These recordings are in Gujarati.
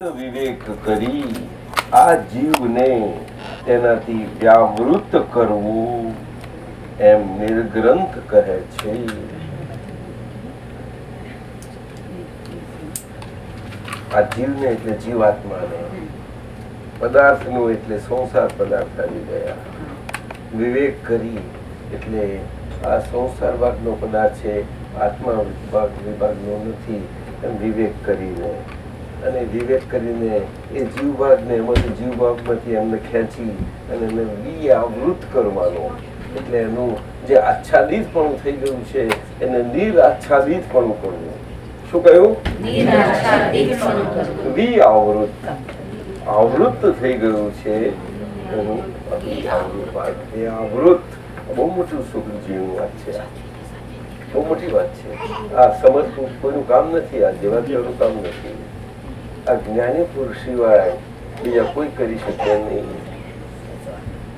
વિવેક કરી આ જીવને તેનાથી વ્યાવૃત કરવું એમ નિર્ગ્રંથ કહે છે. આ જીવને એટલે જીવાત્માને, પદાર્થનું એટલે સંસાર પદાર્થ આવી ગયા. વિવેક કરી એટલે આ સંસાર ભાગનો પદાર્થ છે, આત્મા વિભાગનો નથી. એમ વિવેક કરીને અને વિવેક કરીને એ જીવભાગને એમાંથી જીવભાગમાંથી એમને ખેંચી અને એને વિયાવૃત કરવાનો, એટલે એનું જે આચ્છાદિતપણું થઈ ગયું છે એને નિરાચ્છાદિતપણું કરવું. શું કહ્યું? વિયાવૃત. આવૃત થઈ ગયું છે એનું આવૃત. બહુ મોટું સુખ જીવનું વાત છે, બહુ મોટી વાત છે. આ સમજવું કોઈનું કામ નથી, આ જેવા તેવાનું કામ નથી. આ જ્ઞાની પુરુષ સિવાય બીજા કોઈ કરી શકે નહીં.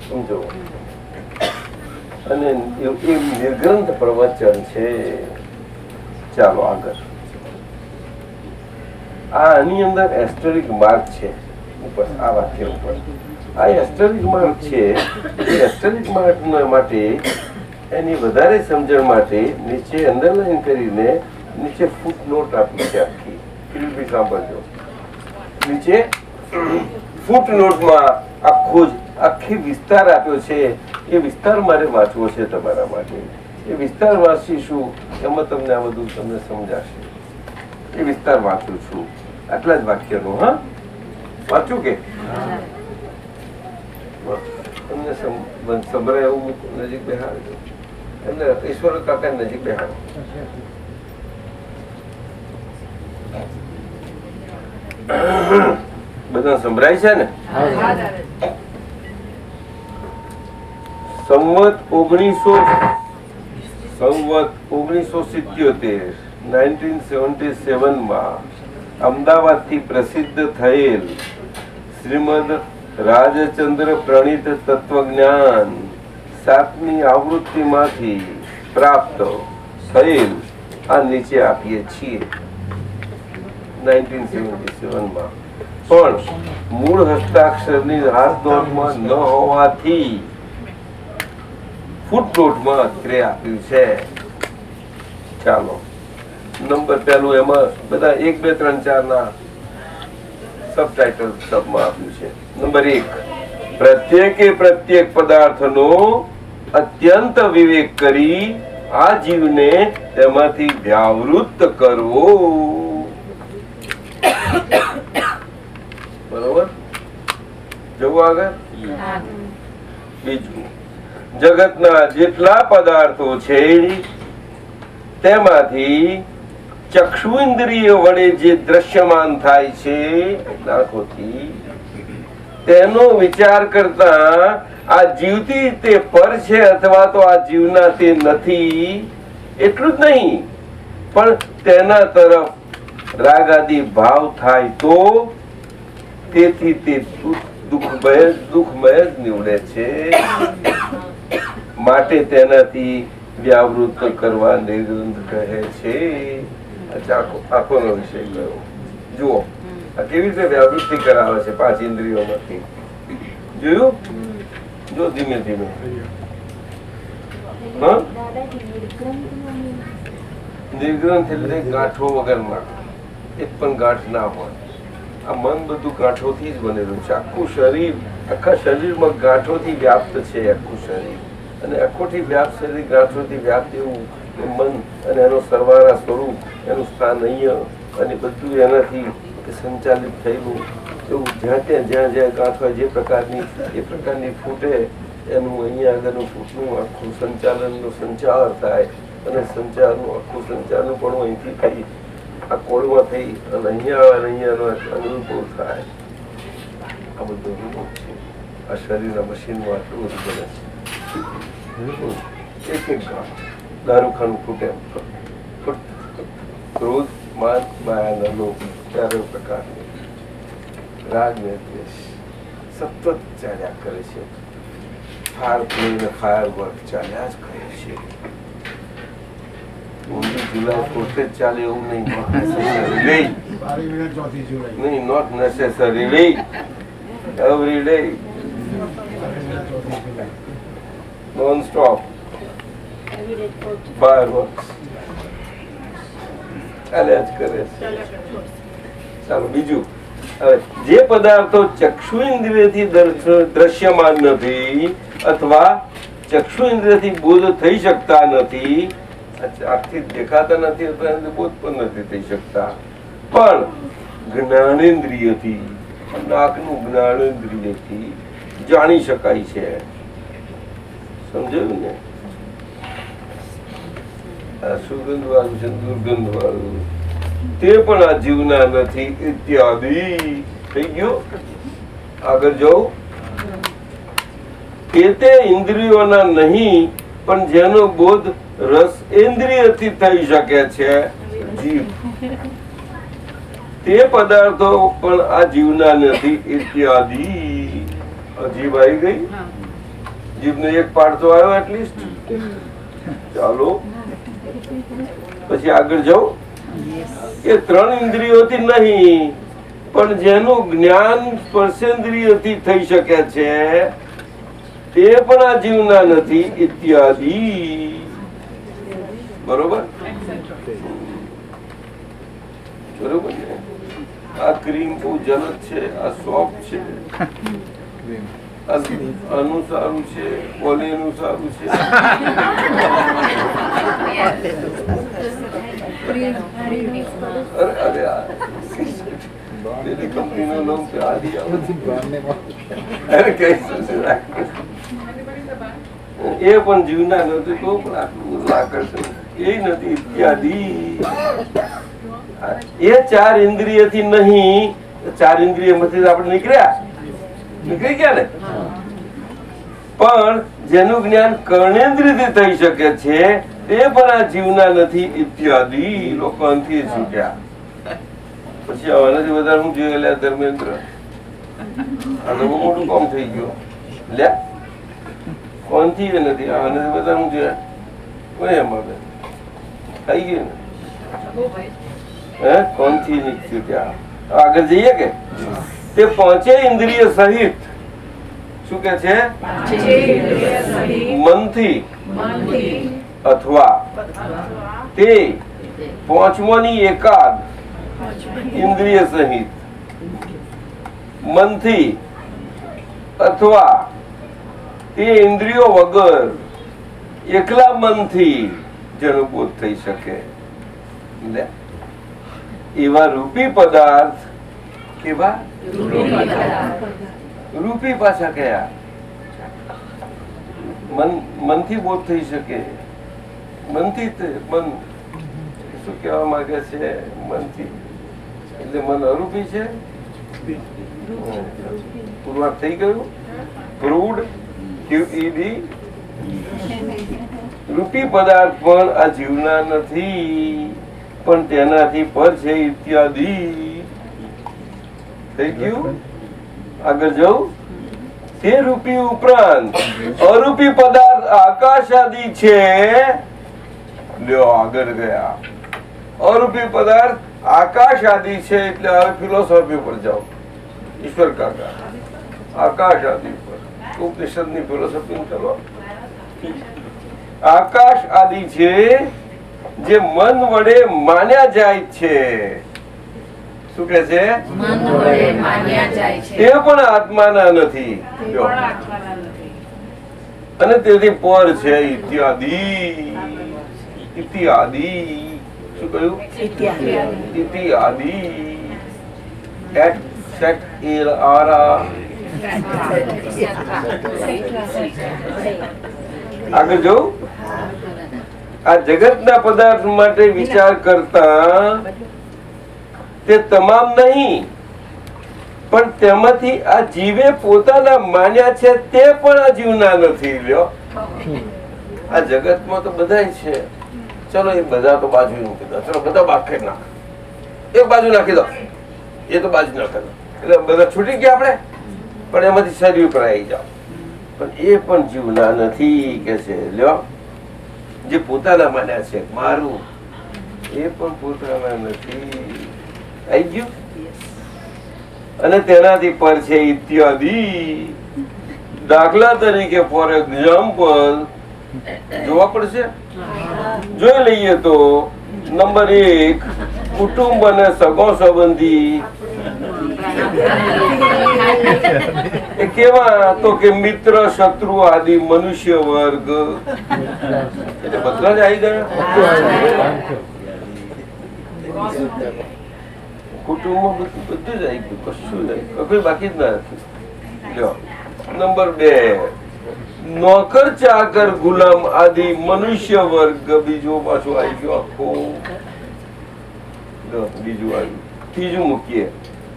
સમજો? અને એ નિર્ગ્રંથ પ્રવચન છે. ચાલો આગળ. આની અંદર એસ્ટરિક માર્ક છે ઉપર, આ વાક્ય ઉપર. આ એસ્ટરિક માર્ક છે. એસ્ટરિક માર્ક માટે એની વધારે સમજણ માટે નીચે અંડરલાઈન કરીને નીચે ફૂટ નોટ આપી છે આખી. બી સાંભળજો. નીચે ફૂટનોટમાં આખી વિસ્તાર આપ્યો છે. એ વિસ્તાર મારે વાંચવો છે તમારા માટે. એ વિસ્તાર વાંચીશું એમાં તમને આ બધું તમને સમજાશે. એ વિસ્તાર વાંચું છું, આટલા જ વાક્યનો. હા, વાંચું કે તમને સંભળાય એવું નજીક બેહાડજો. એમને ઈશ્વર કાકા નજીક બેહાડો. બધા સંભળાય છે ને? સંવત 1977 માં અમદાવાદ થી પ્રસિદ્ધ થયેલ શ્રીમદ રાજચંદ્ર પ્રણીત તત્વજ્ઞાન 7મી આવૃત્તિમાંથી પ્રાપ્ત થયેલ આ નીચે આપીએ છીએ. 1977 માં પણ મૂળ હસ્તાક્ષરની હાથનોટમાં ન હોવાથી ફૂટનોટમાં અત્રે આપ્યું છે. ચાલો, નંબર પહેલું એમાં બધા 1, 2, 3, 4 ના સબટાઇટલ શબ્દમાં આપ્યું છે. નંબર 1, પ્રત્યેક પદાર્થનો અત્યંત વિવેક કરી આ જીવને તેમાંથી વ્યાવૃત કરવો. બરોબર? જવું આગળ. બીજું, જગતના જેટલા પદાર્થો છે તેમાંથી ચક્ષુ ઇન્દ્રિય વડે જે દ્રશ્યમાન થાય છે આંખોથી, તેનો વિચાર કરતા આ જીવથી તે પર છે અથવા તો આ જીવના તે નથી એટલું જ નહીં, પણ તેના તરફ રાગ આદિ ભાવ થાય તો તેથી તે દુઃખમય જ નીવડે છે. માટે તેનાથી વ્યાવૃત કરવા નિર્ગ્રંથ કહે છે. આંખોનો વિષય કયો જુઓ. આ કેવી રીતે વ્યાવૃત્તિ કરાવે છે 5 ઇન્દ્રિયોમાંથી. જોયું? જો ધીમે ધીમે. નિર્ગ્રંથ એટલે ગાંઠો વગરના, એક પણ ગાંઠ ના હોય. આ મન બધું ગાંઠોથી જ બનેલું છે. આખું શરીર, આખા શરીરમાં ગાંઠોથી વ્યાપ્ત છે. આખું શરીર અને આખોથી વ્યાપ્ત શરીર ગાંઠોથી વ્યાપ્ત એવું મન અને એનો સરવાળા સ્વરૂપ, એનું સ્થાન અહીંયા અને બધું એનાથી સંચાલિત થયેલું એવું. જ્યાં ગાંઠ હોય જે પ્રકારની એ પ્રકારની ફૂટે એનું અહીંયા આગળનું ફૂટનું આખું સંચાલનનો સંચાર થાય અને સંચારનું આખું સંચાલન પણ અહીંથી થઈ આ કોળમાં થઈ અને અહીંયાનો અનુભવ થાય. આ બધો અનુભવ છે. આ શરીરના મશીનમાં આટલું બધું બને છે. એક ગાંઠ દારૂખાનું ફૂટે, ક્રોધ, માન, માયાના લોભ, 4 પ્રકારની રાગ ને દ્વેષ સતત ચાલ્યા કરે છે. ફાયર પ્લે ને ફાયર વર્ક ચાલ્યા જ કરે છે. ઊંધી જુલાઈ પોતે જ ચાલે એવું નહીં. નહીં, not necessarily every day non stop fireworks ચાલ્યા જ કરે છે. ચાલો બીજું. હવે જે પદાર્થો ચક્ષુ ઇન્દ્રિયથી દ્રશ્યમાન નથી અથવા ચક્ષુ ઇન્દ્રિયથી બોધ થઈ શકતા નથી, આખથી દેખાતા નથી અથવા બોધ પણ નથી થઈ શકતા, પણ જ્ઞાનેન્દ્રિયથી, નાકનું જ્ઞાનેન્દ્રિયથી જાણી શકાય છે. સમજાયું ને? આ સુગંધ વાળું છે, દુર્ગંધ વાળું, તે પણ આ જીવના નથી ઇત્યાદિ. થઈ ગયું? આગળ જાઉં. તે ઇન્દ્રિયોના નહીં, પણ જેનો બોધ રસ ઇન્દ્રિયથી થઈ શકે છે, જીવ. તે પદાર્થો પણ આ જીવના નથી ઇત્યાદિ. જીભ આવી ગઈ? જીભનો એક પાર્ટ તો આવ્યો એટલીસ્ટ. ચાલો પછી આગળ જાઉં. એ ત્રણ ઇન્દ્રિયોથી નહીં, પણ જેનું જ્ઞાન સ્પર્શેન્દ્રિયથી થઈ શકે છે, તે પણ આ જીવના નથી ઇત્યાદિ. બરોબર? બરોબર ને? આ ક્રીમ બહુ જલદ છે, આ સોફ્ટ છે, આનું સારું છે, ઓલીનું સારું છે. કંપનીનું નામ એ પણ જીવના નથી, તો પણ આટલું આકર્ષણ એ નથી ઇત્યાદિ. એ ચાર ઇન્દ્રિયથી નહીં, ચાર ઇન્દ્રિયમાંથી આપણે નીકળી ગયા ને, પણ જેનું જ્ઞાન કર્ણેન્દ્રિયથી થઈ શકે છે, તે પણ આ જીવના નથી ઇત્યાદિ. લોકો અંથી છૂટ્યા. પછી આનાથી વધારે હું જોયું લે ધર્મેન્દ્ર, આ તો બહુ મોટું કામ થઈ ગયું. લે કોણથી નથી, આનાથી વધારે હું જોયા કોઈ એમાં થઈ ગયું ને. હે કોણથી નીકળ્યું ત્યાં આગળ જઈએ કે તે પાંચે ઇન્દ્રિય સહિત શું કે છે? મનથી અથવા તે પાંચમાની એકાદ ઇન્દ્રિય સહિત મનથી અથવા તે ઇન્દ્રિયો વગર એકલા મનથી જેનો બોધ થઈ શકે એવા રૂપી પદાર્થ. કેવા રૂપી? પાછા કયા? મનથી બોધ થઈ શકે. મનથી મન શું કહેવા માંગે છે? મનથી એટલે મન અરૂપી છે. પુરવાર થઈ ગયું. પ્રૂવડ. QED. રૂપી પદાર્થ પણ આ જીવના નથી, પણ તેનાથી પર છે ઇત્યાદિ. થઈ ગયું? આગળ જાઉં. તે રૂપી ઉપરાંત અરૂપી પદાર્થ આકાશ આદિ છે. લ્યો આગળ ગયા. અરૂપી પદાર્થ આકાશ આદિ છે એટલે હવે ફિલોસોફી પર જાઓ. ઈશ્વર કાકા આકાશ આદિ પર ઉપનિષદની ફિલોસોફી ચલો. આકાશ આદિ છે જે મન વડે માન્યા જાય છે. શું કે છે? એ પણ આત્માના નથી અને તેથી પર છે ઇત્યાદિ. ઇત્યાદિ શું કહ્યું? ઇત્યાદિ. આગળ જો આ જગતના પદાર્થ માટે વિચાર કરતા તે તમામ નહીં, પણ તેમાંથી આ જીવે પોતાના માન્યા છે તે પણ આ જીવના નથી. લ્યો આ જગતમાં તો બધા છે. ચલો એ બધા તો બાજુ મૂકી દો. ચલો બધા બાદ કરી નાખ, એક બાજુ નાખી દો, એ તો બાજુ નાખી દો, એટલે બધા છૂટી ગયા આપણે. પણ એમાંથી શરીર ઉપર આવી જાઓ. પણ એ પણ જીવના નથી કે છે. લ્યો જે પોતાના માન્યા છે, મારું એ પણ પોતાના નથી. આવી ગયું? અને તેનાથી પર છે ઇત્યાદિ. દાખલા તરીકે ફોર એક્ઝામ્પલ જોવા પડશે, જોઈ લઈએ તો નંબર 1 કુટુંબ અને સગો સંબંધી એ કેવા તો કે મિત્ર શત્રુ આદિ મનુષ્ય વર્ગ એટલે બધા જ આવી ગયા. કુટુંબમાં બધું જ આવી ગયું, કશું નહીં, કોઈ બાકી જ ના નથી. નંબર 2 નોકર ચાકર ગુલામ આદિ મનુષ્ય વર્ગ બીજો પાછો આવી ગયો આખો. બીજું આવ્યું. ત્રીજું મૂકીએ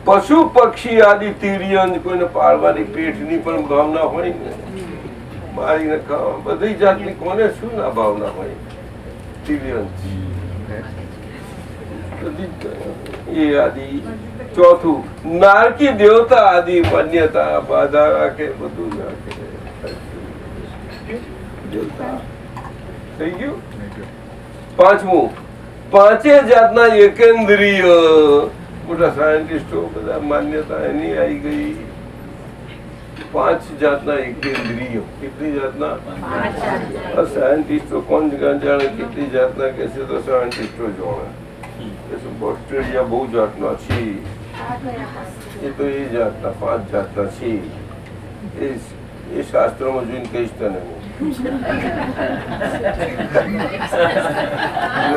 પશુ પક્ષી આદિ તિર્યન, કોઈને પાળવાની પેટની પણ ભાવના હોય ને, મારીને ખાવા બધી જાતની કોને શું ના ભાવના હોય. તિર્યન એ આદિ. ચોથું નારકી દેવતા આદિ માન્યતા બાધા રાખે, બધું રાખે. થઈ ગયું. પાંચમું પાંચે જાતના એકેન્દ્રિય, મોટા સાયન્ટિસ્ટો બધા માન્યતા એની આવી ગઈ. 5 જાતના એકેન્દ્રિયો. કેટલી જાતના? સાયન્ટિસ્ટો કોણ જાણે કેટલી જાતના કે છે? તો સાયન્ટિસ્ટો જાણે. ઓસ્ટ્રેલિયા બહુ જાતના છે, એ તો એ જાતના 5 જાતના છે. એ શાસ્ત્રોમાં જોઈને કહીશ તને.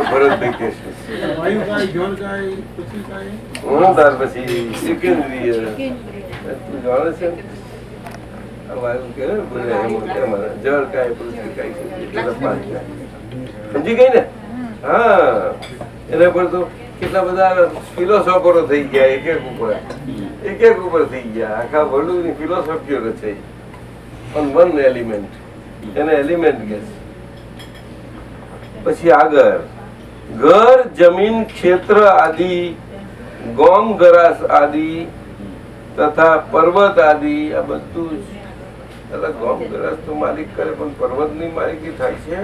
ભરતભાઈ કહેશે ત્યાર પછી સેકન્ડરી જાણે છે. જળ કાય પૃથ્વી કાય સમજી ગઈ ને? હા, એના પર તો કેટલા બધા ફિલોસોફરો થઈ ગયા. એક એક ઉપર થઈ ગયા. આખા વર્લ્ડ ની ફિલોસોફીઓ રચાઈ ઓન વન એલિમેન્ટ. એને એલિમેન્ટ કે છે. પછી આગળ ઘર જમીન ક્ષેત્ર આદિ ગોમ ગરાસ આદિ તથા પર્વત આદિ. આ બધું જ ગોમ ગરાસ તો માલિક કરે, પણ પર્વત ની માલિકી થાય છે.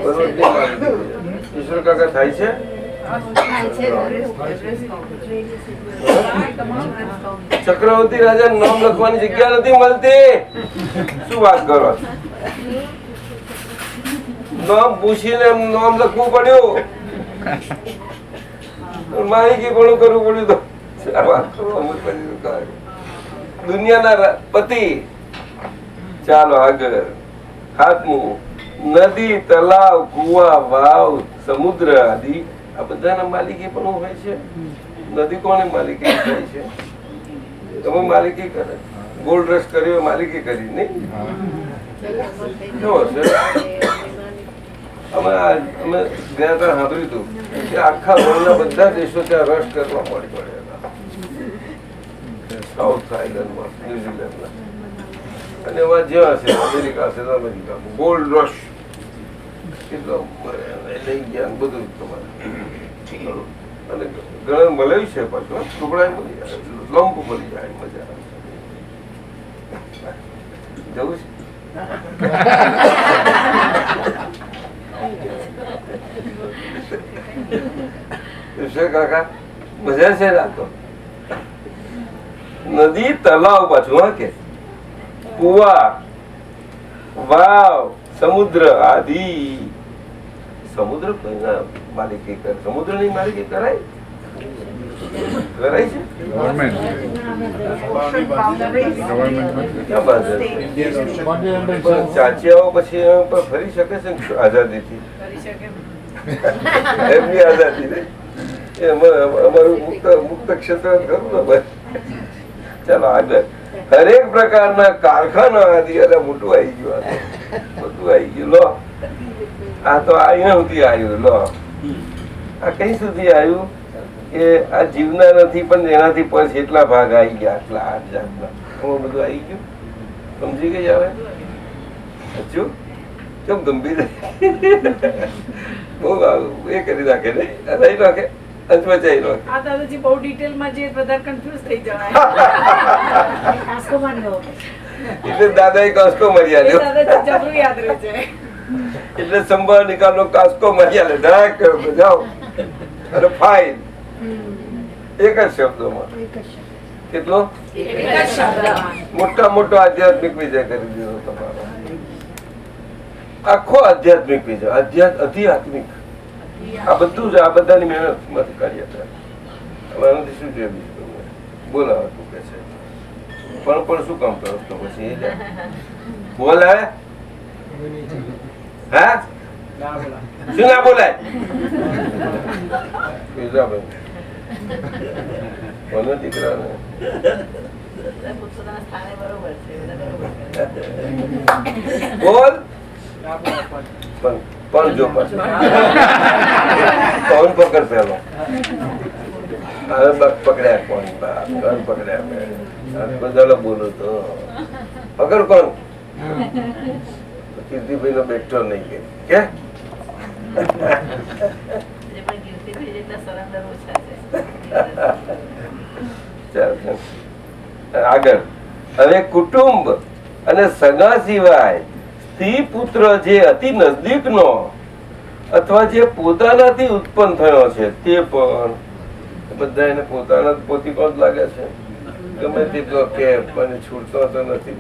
પર્વત ની માલિકી ઈશ્વર કાકા થાય છે. ચક્રવર્તી રાજા નામ લખવાની જગ્યા નથી મળતી. શું વાત કરો? નામ પૂછીને નામ લખવું પડ્યું, માહિતી પણ કરવું પડ્યું. તો દુનિયાના પતિ. ચાલો આગળ. 7મું નદી તલાવ કુવા વાવ સમુદ્ર આદિ આ બધાના માલિકી પણ હોય છે. નદી કોને માલિકી થાય છે? તમે માલિકી કરે. ગોલ્ડ રશ કર્યો માલિકી કરી નહીં? અમે ગયા ત્યાં સાંભળ્યું હતું કે આખા વર્લ્ડના બધા દેશો ત્યાં રશ કરવા પડ્યા. સાઉથ આઇલેન્ડમાં, ન્યુઝીલેન્ડમાં અને એમાં જ્યાં હશે અમેરિકા હશે તો અમેરિકામાં ગોલ્ડ રશ કેટલો લઈ ગયા બધું તમારે. અને ઘણા મળે છે પાછું ટુકડા મળી જાય, લંપ મળી જાય, મજા આવે. જવું છે કાકા? મજા છે રાતો. નદી તલાવ પાછું, હા કે કુવા વાવ સમુદ્ર આદિ. સમુદ્ર કોઈના માલિકી કરે? સમુદ્ર ની માલિકી કરાય? કરાય છે? ચાચિયાઓ પછી ફરી શકે છે આઝાદી થી? એમની આઝાદી ને અમારું મુક્ત ક્ષેત્ર ખરું ને ભાઈ. ચાલો આગળ. હરેક પ્રકારના કારખાના આદિ. અરે મોટું આવી ગયું, બધું આવી ગયું. લો આ તો અહીંયા સુધી આવ્યું. લો આ કઈ સુધી આવ્યું કે આ જીવના નથી પણ એનાથી પછી એટલા ભાગ આવી ગયા, આટલા 8 જાતના. બધું આવી ગયું. સમજી ગઈ? આવે હજુ કેમ ગંભીર બહુ એ કરી નાખે ને, લઈ નાખે, અચમચાઈ નાખે. આ દાદાજી બહુ ડિટેલમાં જે વધારે કન્ફ્યુઝ થઈ જવાય. એટલે દાદા એ કસકો મરી આવ્યો. દાદાજી જબરું યાદ રહે છે. એટલે સંભાળ નિકાલનો કાસ્કો મારી આલે ડાયરેક્ટ કરો જાઓ અને ફાઇન એક જ શબ્દોમાં કેટલો મોટા મોટો આધ્યાત્મિક વિજય કરી દીધો તમારો આખો આધ્યાત્મિક વિજય આધ્યાત્મિક આ બધું જ આ બધાની મહેનત માંથી કાર્ય થાય આનાથી શું જોઈએ બીજું બોલાવે તું કે છે પણ શું કામ કરો તો પછી એ જાય બોલાવે હા શું ના બોલાય કોને દીકરાને બોલ પણ જો પાછું કોણ પકડ પેલો પકડ્યા કોણ પકડ્યા બધા બોલો તો પકડ કોણ કીર્તિભાઈ નો બેઠો નહીં કે આગળ હવે કુટુંબ અને સગા સિવાય સ્ત્રી પુત્ર જે અતિ નજદીકનો અથવા જે પોતાનાથી ઉત્પન્ન થયો છે તે પણ બધા એને પોતાના પોતી કોણ લાગે છે ગમે તેટલો કે પણ છૂટતો તો નથી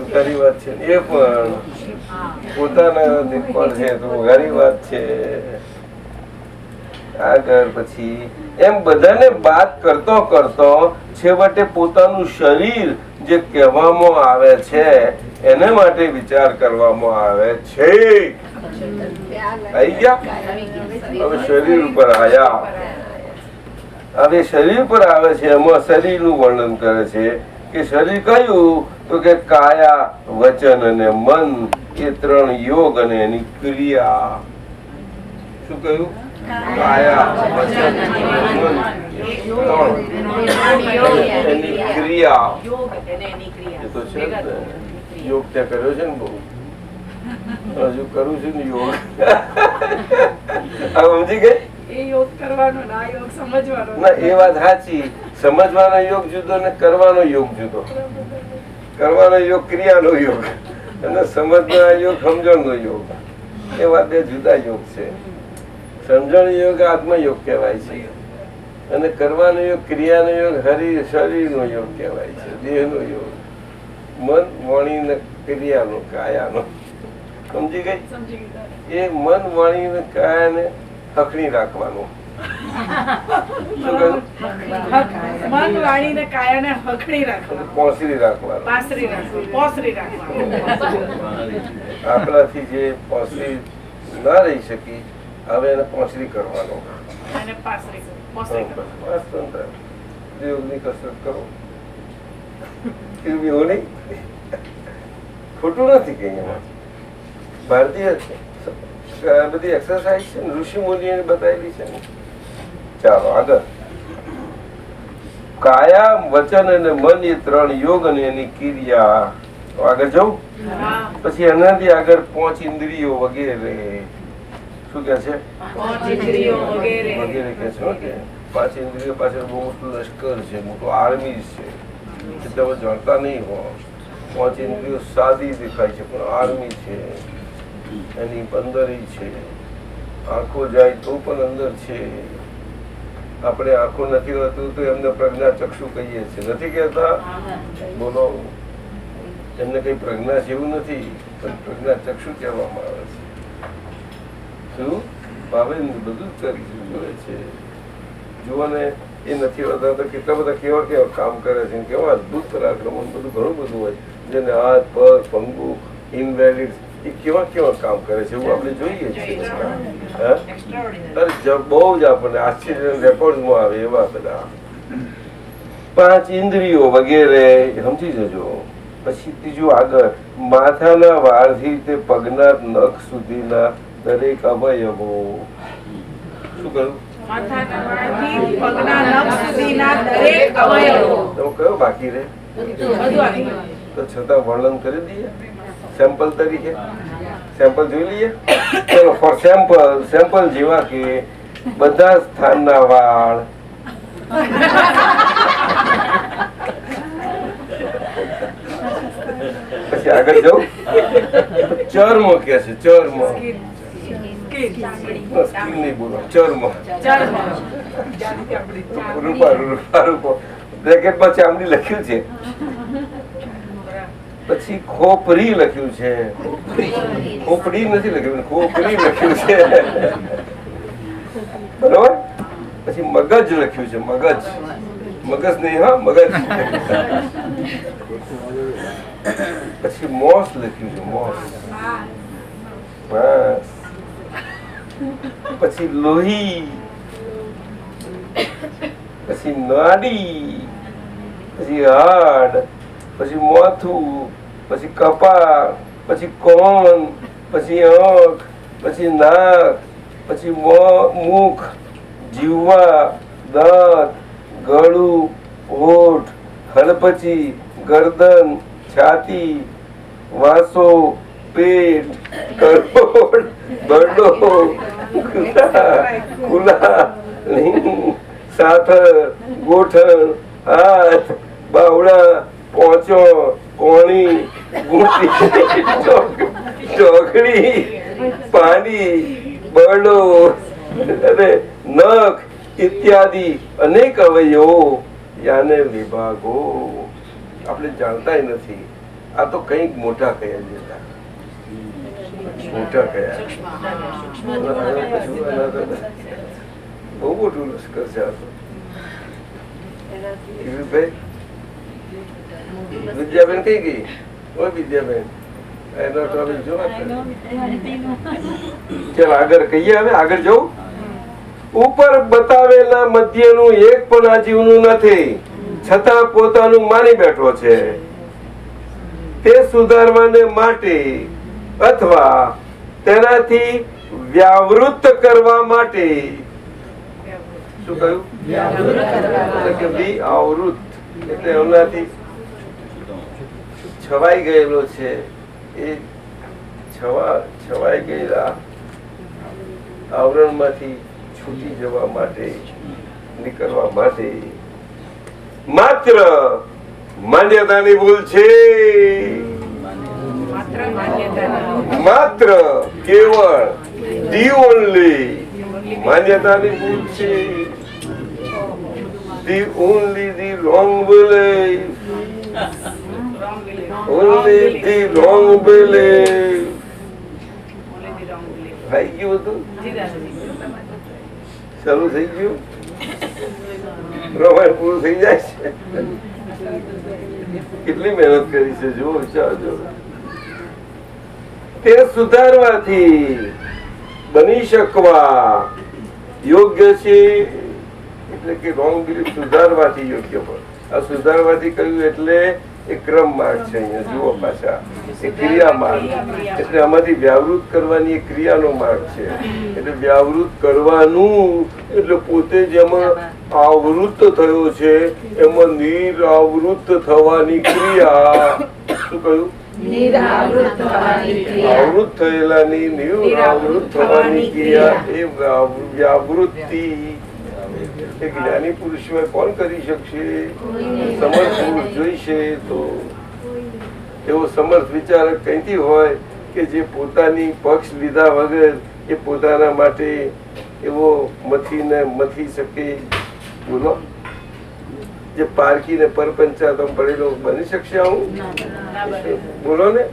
ખરી વાત છે એ પણ પોતાના પણ છે તો ઘણી વાત છે આગળ પછી એમ બધાને વાત કરતો કરતો છેવટે પોતાનું શરીર જે કહેવામાં આવે છે એને માટે વિચાર કરવામાં આવે છે આવી ગયા હવે શરીર ઉપર આયા હવે શરીર પર આવે છે એમાં શરીરનું વર્ણન કરે છે કે શરીર કયું તો કે કાયા વચન અને મન એ ત્રણ યોગ અને એની ક્રિયા શું કહ્યું કાયા વચન મન એની ક્રિયા એ તો છે યોગ ત્યાં કર્યો છે ને બહુ હજુ કરું છું ને યોગ સમજી ગઈ એ યોગ કરવાનો ના યોગ સમજવાનો ના એ વાત સાચી સમજવાનો યોગ જુદો ને કરવાનો યોગ જુદો કરવાનો યોગ ક્રિયાનો યોગ અને સમજવાનો યોગ સમજણનો યોગ એ વાત બે જુદા યોગ છે સમજણ યોગ આત્મયોગ કહેવાય છે અને કરવાનો યોગ ક્રિયાનો યોગ શરીરનો યોગ કહેવાય છે દેહનો યોગ મન વાણી ને ક્રિયાનો કાયાનો સમજી ગઈ એ મન વાણી ને કાયાને હકણી રાખવાનું મન વાણી ને કાયાને હકડી રાખવાનું પોસરી રાખવાનું આપણાથી જે પોસરી ના રહી શકી હવે એને પોસરી કરવાનો યોગની કસરત કરો એવું નહીં ખોટું નથી કઈ એમાં ભારતીય બધી એક્સરસાઇઝ છે ઋષિ મુનિએ બતાવેલી છે ને ચાલો આગળ કાયા વચન અને મન એ ત્રણ યોગ અને એની ક્રિયા આગળ જવું પછી એનાથી આગળ 5 ઇન્દ્રિયો વગેરે શું કે છે વગેરે કે છે 5 ઇન્દ્રિયો પાછળ બહુ મોટું લશ્કર છે મોટું આર્મી છે તમે જાણતા નહીં હો 5 ઇન્દ્રિયો સાદી દેખાય છે પણ આર્મી છે એની અંદર છે આંખો જાય તો પણ અંદર છે આપણે આંખો નથી હોતું તો એમને પ્રજ્ઞા ચક્ષુ કહીએ છીએ નથી કહેતા બોલો એમને કઈ પ્રજ્ઞા જેવું નથી પણ પ્રજ્ઞા ચક્ષુ કહેવામાં આવે છે શું ભાવે બધું જ કરી છે જોવાને એ નથી હોતા તો કેટલા બધા કેવા કામ કરે છે કેવા અદભુત પરાક્રમણ બધું ઘણું બધું હોય જેને હાથ પગ પંગુ ઇનવેલિડ એ કેવા કામ કરે છે એવું આપણે જોઈએ છીએ બહુ જ આપણને આશ્ચર્ય રેકોર્ડમાં આવે એવા બધા 5 ઇન્દ્રિયો વગેરે સમજી જજો પછી ત્રીજું આગળ માથાના વાળથી તે પગના નખ સુધીના દરેક અવયવો શું કહ્યું કયો બાકી રે તો છતાં વર્ણન કરી દઈએ સેમ્પલ તરીકે સેમ્પલ જોઈ લઈએ ચલો ફોર સેમ્પલ જેવા કે બધા સ્થાનના વાળ પછી પછી આગળ જાઉં ચર્મ કે છે ચર્મ સ્કિન નહીં બોલો ચર્મ રૂપા બ્રેકેટમાં ચામડી લખ્યું છે પછી ખોપરી લખ્યું છે ખોપડી નથી લખ્યું ખોપરી લખ્યું છે બરોબર પછી મગજ લખ્યું છે મગજ મગજ નહીં હા મગજ પછી મોસ લખ્યું છે મોસ બસ પછી લોહી પછી નાડી પછી હાડ પછી માથું પછી કપાળ પછી કોણ પછી આંખ પછી નાક પછી મુખ જીવવા દાંત ગળું હોઠ હડપચી ગરદન છાતી વાસો પેટ કરોડ બરડો કુલા સાથર ગોઠણ હાથ બાવડા પોચો કોણી ગુંટી ચોકડી પાડી બરડો અને નખ ઇત્યાદિ અનેક અવયવો યાને વિભાગો આપણે જાણતા નથી આ તો કંઈક મોટા કયા જેતા મોટા કયા બહુ મોટું લશ્કર છે આ તો વિદ્યાબેન કઈ ગઈ ઓય વિદ્યાબેન એનો ટોપિક જો ચાલ આગળ કહીએ હવે આગળ જવું ઉપર બતાવેલા મધ્યનું એક પણ આ જીવનું નથી છતાં પોતાનું માની બેઠો છે તે સુધારવાને માટે અથવા તેનાથી વ્યાવૃત કરવા માટે શું કહ્યું આવૃત એટલે એમનાથી છવાઈ ગયેલો છે એ છવાઈ ગયેલા આવરણમાંથી છૂટી જવા માટે નીકળવા માટે માત્ર માન્યતાની ભૂલ છે માત્ર કેવળ ધી ઓનલી માન્યતાની ભૂલ છે the only the wrong belief only the wrong belief થઈ ગયું બધું ચાલુ થઈ ગયું પ્રમાણ પૂરું થઈ જાય છે કેટલી મહેનત કરી છે જો વિચારજો તે સુધારવાથી બની શકવા યોગ્ય છે એટલે કે રોંગ બિલીફ સુધારવાથી યોગ્ય પણ આ સુધારવાથી કહ્યું એટલે એ ક્રમ માર્ગ છે અહીંયા જુઓ પાછા એ ક્રિયા માર્ગ એટલે આમાંથી વ્યાવૃત કરવાની એક ક્રિયાનો માર્ગ છે એટલે વ્યાવૃત કરવાનું એટલે પોતે જેમાં આવૃત થયો છે એમાં નિરાવૃત થવાની ક્રિયા શું કહ્યું આવૃત થયેલાની નિરાવૃત થવાની ક્રિયા એ વ્યાવૃત્તિ એ જ્ઞાની પુરુષ સિવાય કોણ કરી શકશે સમર્થ પુરુષ જોઈશે તો એવો સમર્થ વિચારક કઈથી હોય કે જે પોતાની પક્ષ લીધા વગર એ પોતાના માટે એવો મથી શકે બોલો જે પારકીને પરપંચાતમ પડેલો બની શકશે આવું બોલો ને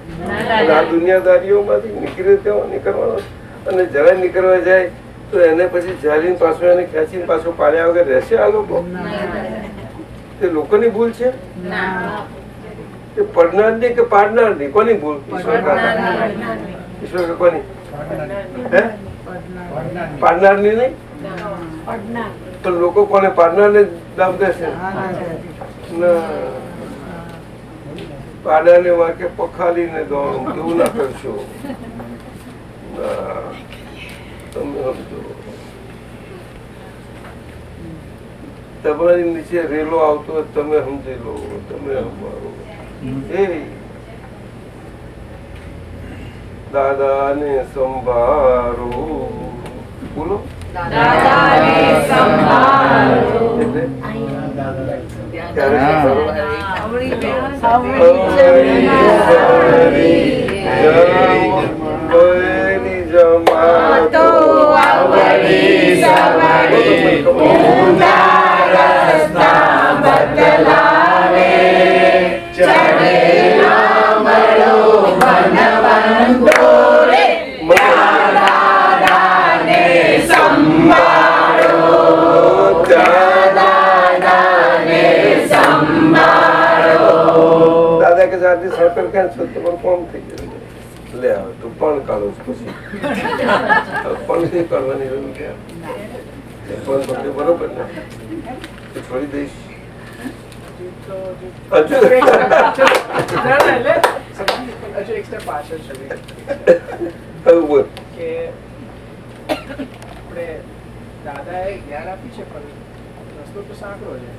આ દુનિયાદારીઓમાંથી નીકળે ત્યાં નીકળવાનો અને જરાય નીકળવા જાય તો એને પછી જાલીને પાછો એને ખેંચીને પાછો પાડ્યા વગર રહેશે આ લોકો તે લોકોની ભૂલ છે પડનારની કે પાડનારની કોની ભૂલ ઈશ્વર કોની પાડનારની નહીં તો લોકો કોને પાડનારને દામ દેશે પાડાને વાંકે પખાલીને દો એવું ના કરશો તમે સમજો તમારી નીચે રેલો આવતો તમે સમજી લો તમે અમારો દાદાને સંભાળો બોલો એટલે તો આવડી સવડી ઊંધા રસ્તા બદલાવે ચડે આંબળો બનવંતો રે દાદાને સંભાળો દાદાને સંભાળો. દાદા કે સાથે સર્કલ ક્યાં છો તો પણ કોમ થઈ ગયું. લે આવે તું પણ કાઢો પછી પણ કઈ કરવાની જરૂર છે પણ તમને બરોબર ને છોડી દઈશ. હજુ એક સ્ટેપ પાછળ છે બોલ કે આપણે દાદાએ જ્ઞાન આપ્યું છે પણ રસ્તો તો સાંકડો છે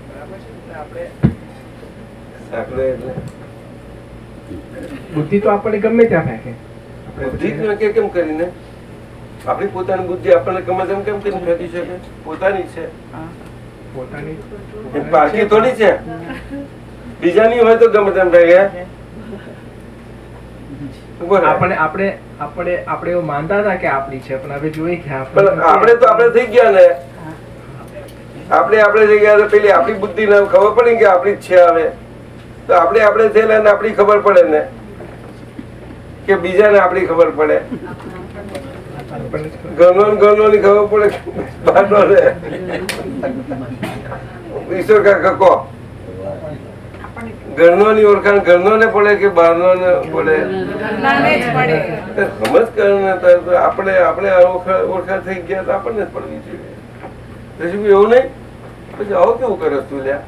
બરાબર છે એટલે આપણે સાંકળે એટલે બુદ્ધિ તો આપણને ગમે ત્યાં ફેંકે બુદ્ધિ જ નક્કી કેમ કરીને આપણી પોતાની બુદ્ધિ આપણને ગમે તેમ કેમ કરીને ફેંકી શકે? પોતાની છે, પોતાની પારકી થોડી છે. બીજાની હોય તો ગમે તેમ ફેંકે. આપણે આપણે આપણે આપણે એવું માનતા હતા કે આપણી છે પણ હવે જોઈએ કે પણ આપણે તો આપણે થઈ ગયા ને આપણે થઈ ગયા પેલી આપણી બુદ્ધિ ને ખબર પડી કે આપણી જ છે. હવે તો આપણે થયેલા ને આપણી ખબર પડે ને કે બીજાને આપણી ખબર પડે. ઘરનો ની ખબર પડે બહારનો ને ઈશ્વર કાકા કહો ઘરનો ની ઓળખાણ ઘરનો ને પડે કે બહારનો ને પડે? સમજ કર આપણે ઓળખાણ થઈ ગયા તો આપણને જ પડવી જોઈએ. પછી એવું નહીં પછી આવો કેવું કરે તું લ્યા?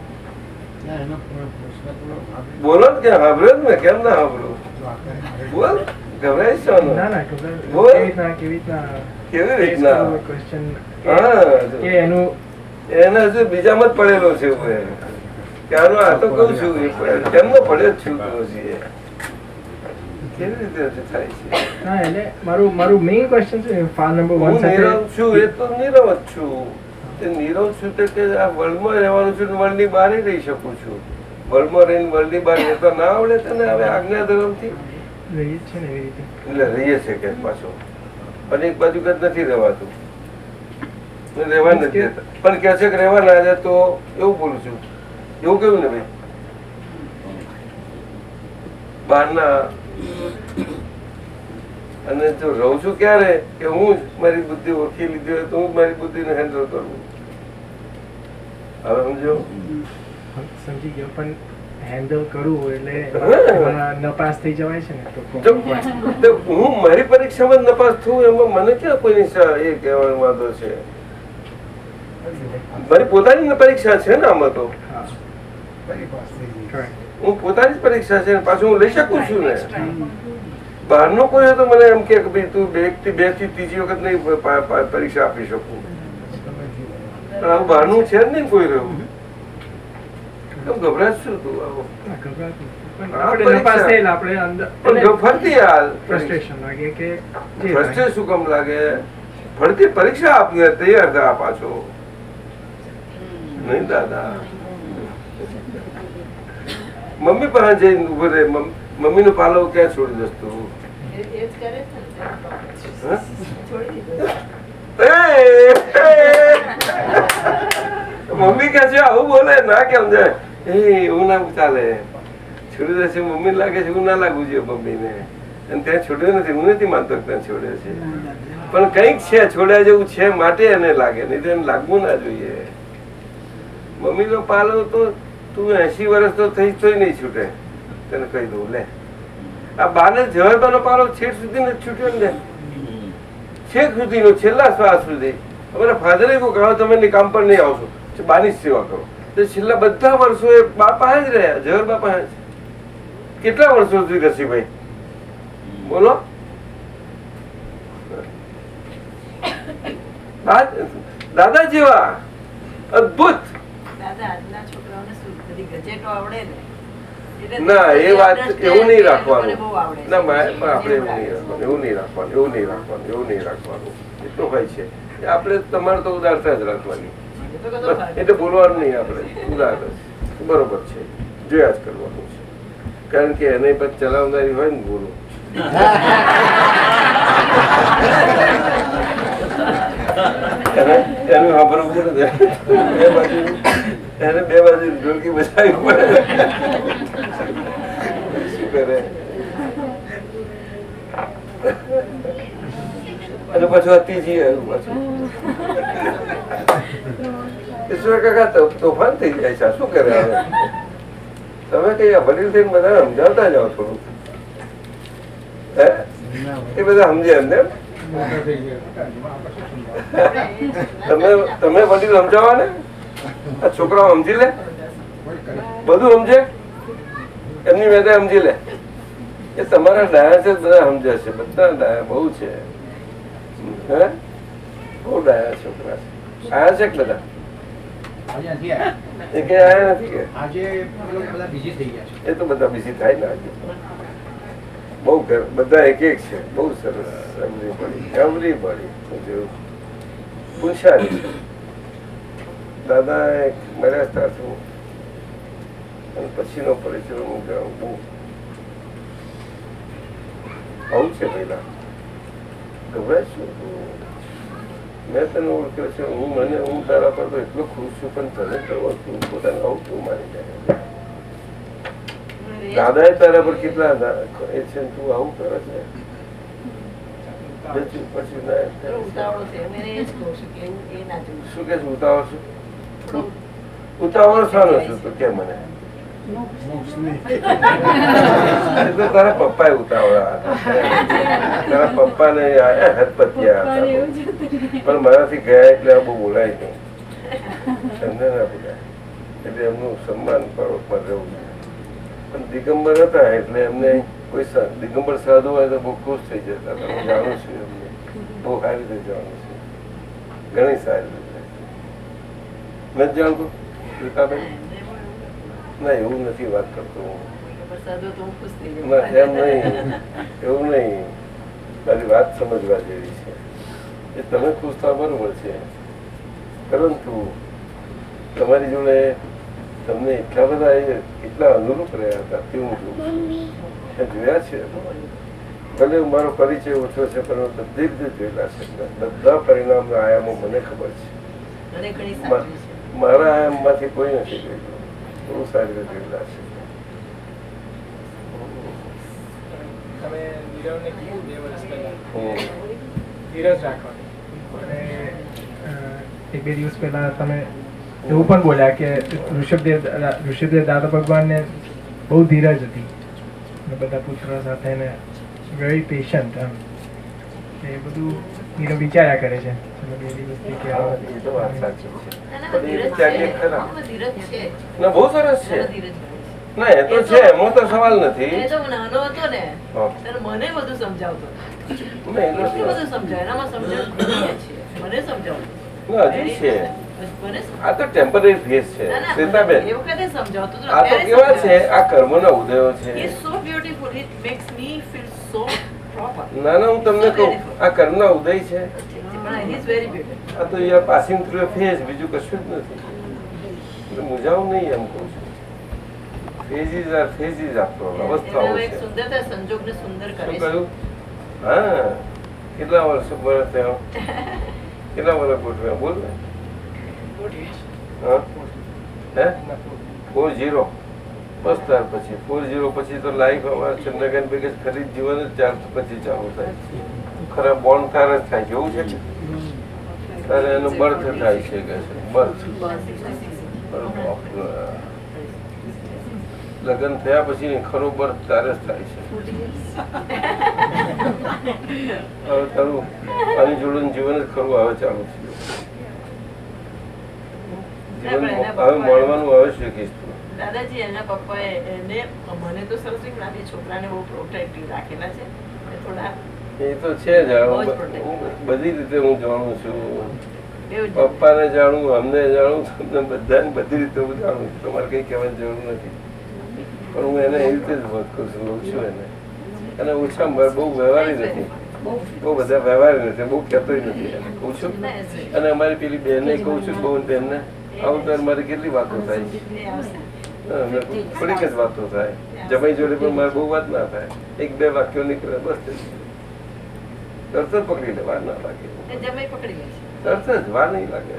બોલો ને કે સાંભળે જ ને કેમ ના સાંભળું? બોલ ગભરાઈશ છો ને? બોલ કેવી રીતના? એને હજુ બીજામાં જ પડેલો છે ક્યાંનો આ તો કઉ છું કેમનો પડ્યો જ છું કેવી રીતે થાય છે? મારું મેઇન ક્વેશ્ચન છે ફાર નંબર 1 હું નીરવ છું એ તો નીરવ જ છું. નીરવ છું તો કે આ વર્લ્ડમાં રહેવાનું છું, વર્લ્ડની બહાર રહી શકું છું. વર્લ્ડમાં રહીને વર્લ્ડની બહાર રહેતા ના આવડે તને હવે આજ્ઞા ધર્મથી રહીએ છે ને એવી રીતે એટલે રહીએ છે કે પાછો અને એક બાજુ કદ નથી રહેવાતું રહેવા નથી દેતા પણ કે છે કે રહેવા ના દે તો એવું બોલું છું. એવું કેવું ને ભાઈ બહારના અને જો રહું છું ક્યારે કે હું જ મારી બુદ્ધિ ઓળખી લીધી હોય તો હું જ મારી બુદ્ધિને હેન્ડલ કરું. હવે સમજો સમજી ગયો પણ હેન્ડલ કરવું એટલે નપાસ થઈ જવાય છે ને તો હું મારી પરીક્ષામાં જ નપાસ થયું એમાં મને ક્યાં કોઈની એ કહેવાનો વાંધો છે? મારી પોતાની પરીક્ષા છે ને આમાં તો હું પોતાની જ પરીક્ષા છે પાછું હું લઈ શકું છું ને. બહારનો કોઈ હોય તો મને એમ કે ભાઈ તું બે થી ત્રીજી વખત નહીં પરીક્ષા આપી શકું પણ આવું બહારનું છે જ નહીં કોઈ રહ્યું. કેમ ગભરાશ છું તું? ફરતી હાલ ફ્રસ્ટ્રેશન શું કામ લાગે? ફરતી પરીક્ષા આપને તૈયાર થા પાછો નહીં દાદા. મમ્મી પાસે જઈને ઉભો રહે. મમ્મી નો પાલવ ક્યાં છોડી દસ તું? મમ્મી કે છે આવું બોલે ના કેમ જાય એવું ના ચાલે. છોડી દેશે મમ્મી લાગે છે એવું ના લાગવું જોઈએ મમ્મી ને. અને ત્યાં છોડ્યો નથી હું નથી માનતો ત્યાં છોડ્યો છે પણ કઈક છે છોડ્યા જેવું છે માટે એને લાગે નહીં તો એને લાગવું ના જોઈએ. મમ્મી નો પાલવ તો તું 80 વર્ષ તો થઈ તોય નહીં છૂટે તને કહી દઉં. લે આ બાને જવાબાનો પાલો છેક સુધી નથી છૂટ્યો ને છેક સુધીનો છેલ્લા શ્વાસ સુધી. અમારા ફાધરે કહ્યું તમે કામ પર નહીં આવશો બાની સેવા કરો તો છેલ્લા બધા વર્ષો એ બાપા જ રહ્યા જવર બાપા જ. કેટલા વર્ષો સુધી કરશે ભાઈ બોલો? દાદા જેવા અદભુત. ના એ વાત એવું નહીં રાખવાનું. ના આપણે એવું નહીં રાખવાનું. એટલું હોય છે આપણે તમારે તો ઉદારતા જ રાખવાની એટલે બોલવાનું નહીં. આપણે ઉદાર બરોબર છે જોયા જ કરવાનું છે, કારણ કે એને પર ચલાવનારી હોય ને ગુરુ એનું સાંભળવું નથી, એને બે બાજુ ઢોલકી બજાવી પડે. શું કરે? અને પાછું અતિજી આવ્યું પાછું. ઈશ્વર કાકા તોફાન થઈ જાય છે. શું કરે હવે? તમે કઈ વડીલ થઈને બધા સમજાવતા જાઓ થોડું. હે એ બધા સમજે એમને. તમે વડીલ સમજાવો ને, આ છોકરાઓ સમજી લે, બધું સમજે, એમની મેદે સમજી લે. એ તમારા ડાયા છે, બધા સમજે છે, બધા ડાયા બહુ છે. હે બહુ ડાયા છોકરા છે. આયા છે કે બધા? એ કે આયા નથી કે? એ તો બધા બીજી થાય ને આજે બહુ બધા એક એક છે. બહુ સરસ. એવરીબડી પુરુષારી છે. દાદા મળ્યા ત્યારથી અને પછીનો પરિચય હું જાઉં બહુ આવું છે. પહેલા ગભરાય છું. મેં તને ઓળખ્યો છે, હું તારા પર તો એટલો ખુશ છું, પણ તને તો ઓળખું પોતાને આવું તું મારી જાય. દાદા તારા પર કેટલા એ છે, તું આવું કરે છે. પછી શું કે ઉતાવળ છું? ઉતાવળ શાનો છું તો કે મને તારા પપ્પા ઉતાવળા તારા પપ્પા ને હદપતિયા હતા, પણ મારાથી ગયા એટલે આ બહુ બોલાય નહીં. એમને ના બોલાય એટલે એમનું સન્માન પરોપમાં રહેવું. પણ દિગંબર હતા એટલે એમને કોઈ દિગંબર સાધુ હોય તો બહુ ખુશ થઈ જતા. હું જાણું છું એમને બહુ સારી રીતે જાણું છું, ઘણી સારી રીતે. નથી જાણતું રીતાબેન? ના એવું નથી વાત કરતો હું. એમ નહીં, એવું નહીં. તારી વાત સમજવા જેવી છે. એ તમે ખુશ થવા બરોબર છે, પરંતુ તમારી જોડે તમને એટલા બધા એટલા અનુરૂપ રહ્યા હતા તે હું જોયા છે. ભલે મારો પરિચય ઓછો છે, પણ બધી રીતે જોયેલા છે. બધા પરિણામના આયામો મને ખબર છે. મારા આયામમાંથી કોઈ નથી જોયેલું. બહુ સારી રીતે જોયેલા છે. તમે નીરવને કીધું 2 વર્ષ પહેલા ધીરજ રાખવાની, અને 1-2 દિવસ પહેલા તમે એવું પણ બોલ્યા કે ઋષભદેવ દાદા ભગવાનને બહુ ધીરજ હતી, બધા પુત્રો સાથે ને વેરી પેશન્ટ. એમ એ બધું નીરવ વિચાર્યા કરે છે. 2 દિવસથી કે બહુ સરસ છે. ના એ તો છે, એમાં તો સવાલ નથી. નાનો હતો ને ત્યારે મને બધું સમજાવતો, મને સમજાવતો. હજી છે આ તો ટેમ્પરરી ફેઝ છે. સીતાબેન આ તો કેવા છે, આ કર્મના ઉદયો છે. ના ના હું તમને કહું, આ કર્મના ઉદય છે. આ તો યાર પાસિંગ થ્રુ ફેઝ, બીજું કશું જ નથી. એટલે મુજાવું નહીં એમ કહું છું. ફેઝીસ આર ફેઝીસ આપતો અવસ્થાઓ છે. શું કહ્યું? હા કેટલા વર્ષ થયા? કેટલા વર્ષ ગોઠવ્યા બોલ ને? હા હે 40 બસ. ત્યાર પછી 40 પછી તો લાઈફ અમારા ચંદ્રકાંત ભેગે ખરીદ જીવન જ 4 પછી ચાલુ થાય. ખરા બોન્ડ તાર જ થાય છે. એવું છે કે તારે એનું બર્થ થાય છે કે બર્થ. લગ્ન થયા પછી ખરું બર્થ તારે જ થાય છે. હવે તારું આની જોડે જીવન જ ખરું હવે ચાલુ છે. જીવન હવે મળવાનું હવે શીખીશ તું. દાદાજી એના પપ્પાએ એને મને તો સરસ લાગે, છોકરાને બહુ પ્રોટેક્ટિવ રાખેલા છે થોડા. એ તો છે જ. બધી રીતે હું જાણું છું. પપ્પાને જાણું, અમને જાણું, તમને બધાને બધી રીતે હું જાણું છું. તમારે કઈ કહેવાની જરૂર નથી. પણ હું એને એવી રીતે જ વર્ક કરું છું, લઉં છું એને. અને ઓછા બહુ વ્યવહારી નથી, બહુ બધા વ્યવહારી નથી, બહુ કહેતો નથી એને કહું છું. અને અમારી પેલી બહેને કહું છું, બહુ બેનને આવું તો મારી કેટલી વાતો થાય છે. થોડીક જ વાતો થાય. જમાઈ જોડે પણ મારે બહુ વાત ના થાય. 1-2 વાક્યો નીકળે બસ થઈ ગયું. તરત જ પકડી લે, વાર ના લાગે. જમાઈ પકડી લે છે. તરત જ વાર નહીં લાગે.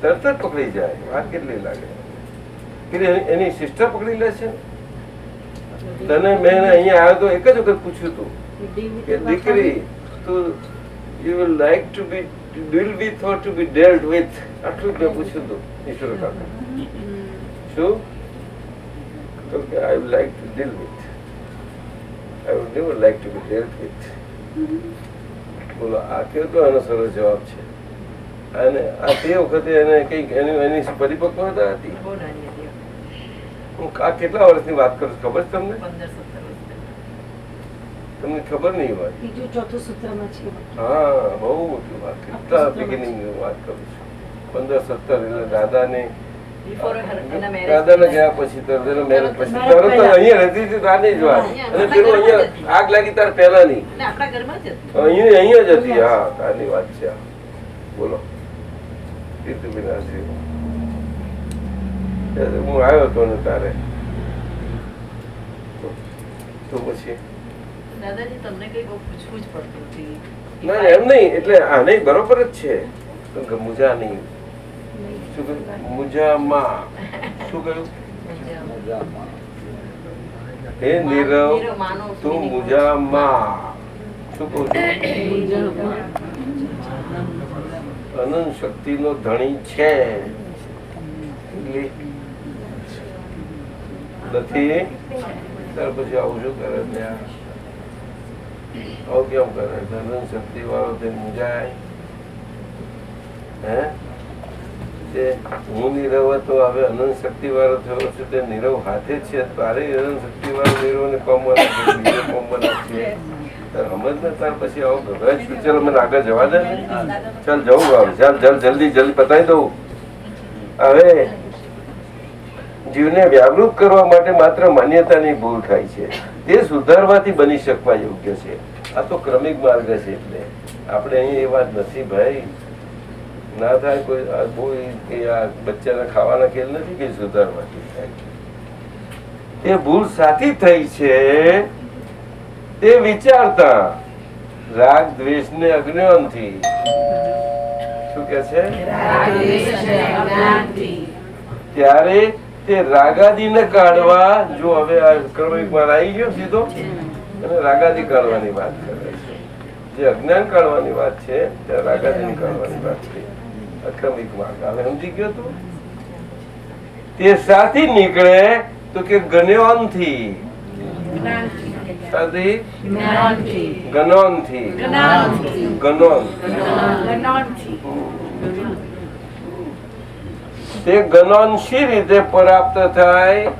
તરત જ પકડી જાય. વાર કેટલી લાગે? એની સિસ્ટર પકડી લે છે. તને મેં અહીંયા આવ્યો તો એક જ વખત પૂછ્યું હતું કે દીકરી તું you will like to be deal with or to be dealt with, આટલું જ મેં પૂછ્યું હતું ઈશ્વર કાકા. શું? તો કે I would like to deal with, I would never like to be dealt with. બોલો આ કેવો આનો સરસ જવાબ છે. અને આ તે વખતે એને કઈક એની પરિપક્વતા હતી. બહુ નાની હતી. હું આ કેટલા વર્ષની વાત કરું છું ખબર છે તમને? 15-17 વર્ષ. તમને ખબર નહીં હોય. બીજું ચોથું સૂત્રમાં છે. હા, બહુ મોટી વાત. કેટલા બિગિનિંગ વાત કરું છું. 15-17 એટલે દાદાને ગયા પછી તરત મેરેજ પછી તરત અહીંયા રહેતી હતી તારની જ વાત. અને પેલું અહીંયા આગ લાગી તાર પહેલાની આપણા ઘરમાં જ હતી. અહીંયા જ હતી. હા, તારની વાત છે. બોલો તીર્થબીનાજી હું આવ્યો હતો ને તારે તો પછી દાદાજી તમને કઈ બહુ પૂછવું જ પડતું હતું. ના એમ નહીં, એટલે આ નહીં બરોબર જ છે. મુજા નહીં, શું કહ્યું? મુજામાં શું કહ્યું? હે નીરવ તું મુજામાં શું કહું છું? અનંત શક્તિ નો ધણી છે નથી. ત્યાર પછી આવું શું કરે છે? આવું કેમ કરે? અનંત શક્તિ વાળો તે મુજાય હે? હું નીરવ હતો, હવે અનંત શક્તિ વાળો થયો છે. તે નીરવ હાથે જ છે. તારે અનંત શક્તિ વાળો નીરવ ને કોમન છે. સમજ ને તાર પછી આવો ગભરાય છું. ચાલ મને આગળ જવા દે. ચાલ જવું આવે. ચાલ જલ્દી બતાવી દઉં. હવે જીવને વ્યાવૃત કરવા માટે માત્ર માન્યતાની ભૂલ થાય છે. તે સુધારવાથી બની શકવા યોગ્ય છે. આ તો ક્રમિક માર્ગ છે. એટલે આપણે અહીં એ વાત નથી ભાઈ. ના થાય કોઈ બહુ આ બચ્ચાના ખાવાના ખેલ નથી કે સુધારવાથી થાય. એ ભૂલ સાચી થઈ છે તે વિચારતા રાગ દ્વેષ ને અજ્ઞાનથી. શું કે છે? ત્યારે તે રાગાદીને કાઢવા. જો હવે આ ક્રમિક માં આવી ગયો સીધો અને રાગાદી કાઢવાની વાત કરે છે. જે અજ્ઞાન કાઢવાની વાત છે તે રાગાદી કાઢવાની વાત છે. અક્રમિક માર્ગ હવે સમજી ગયો તું? તે સાથી નીકળે તો કે જ્ઞાનથી, તે જ્ઞાન શી રીતે પ્રાપ્ત થાય?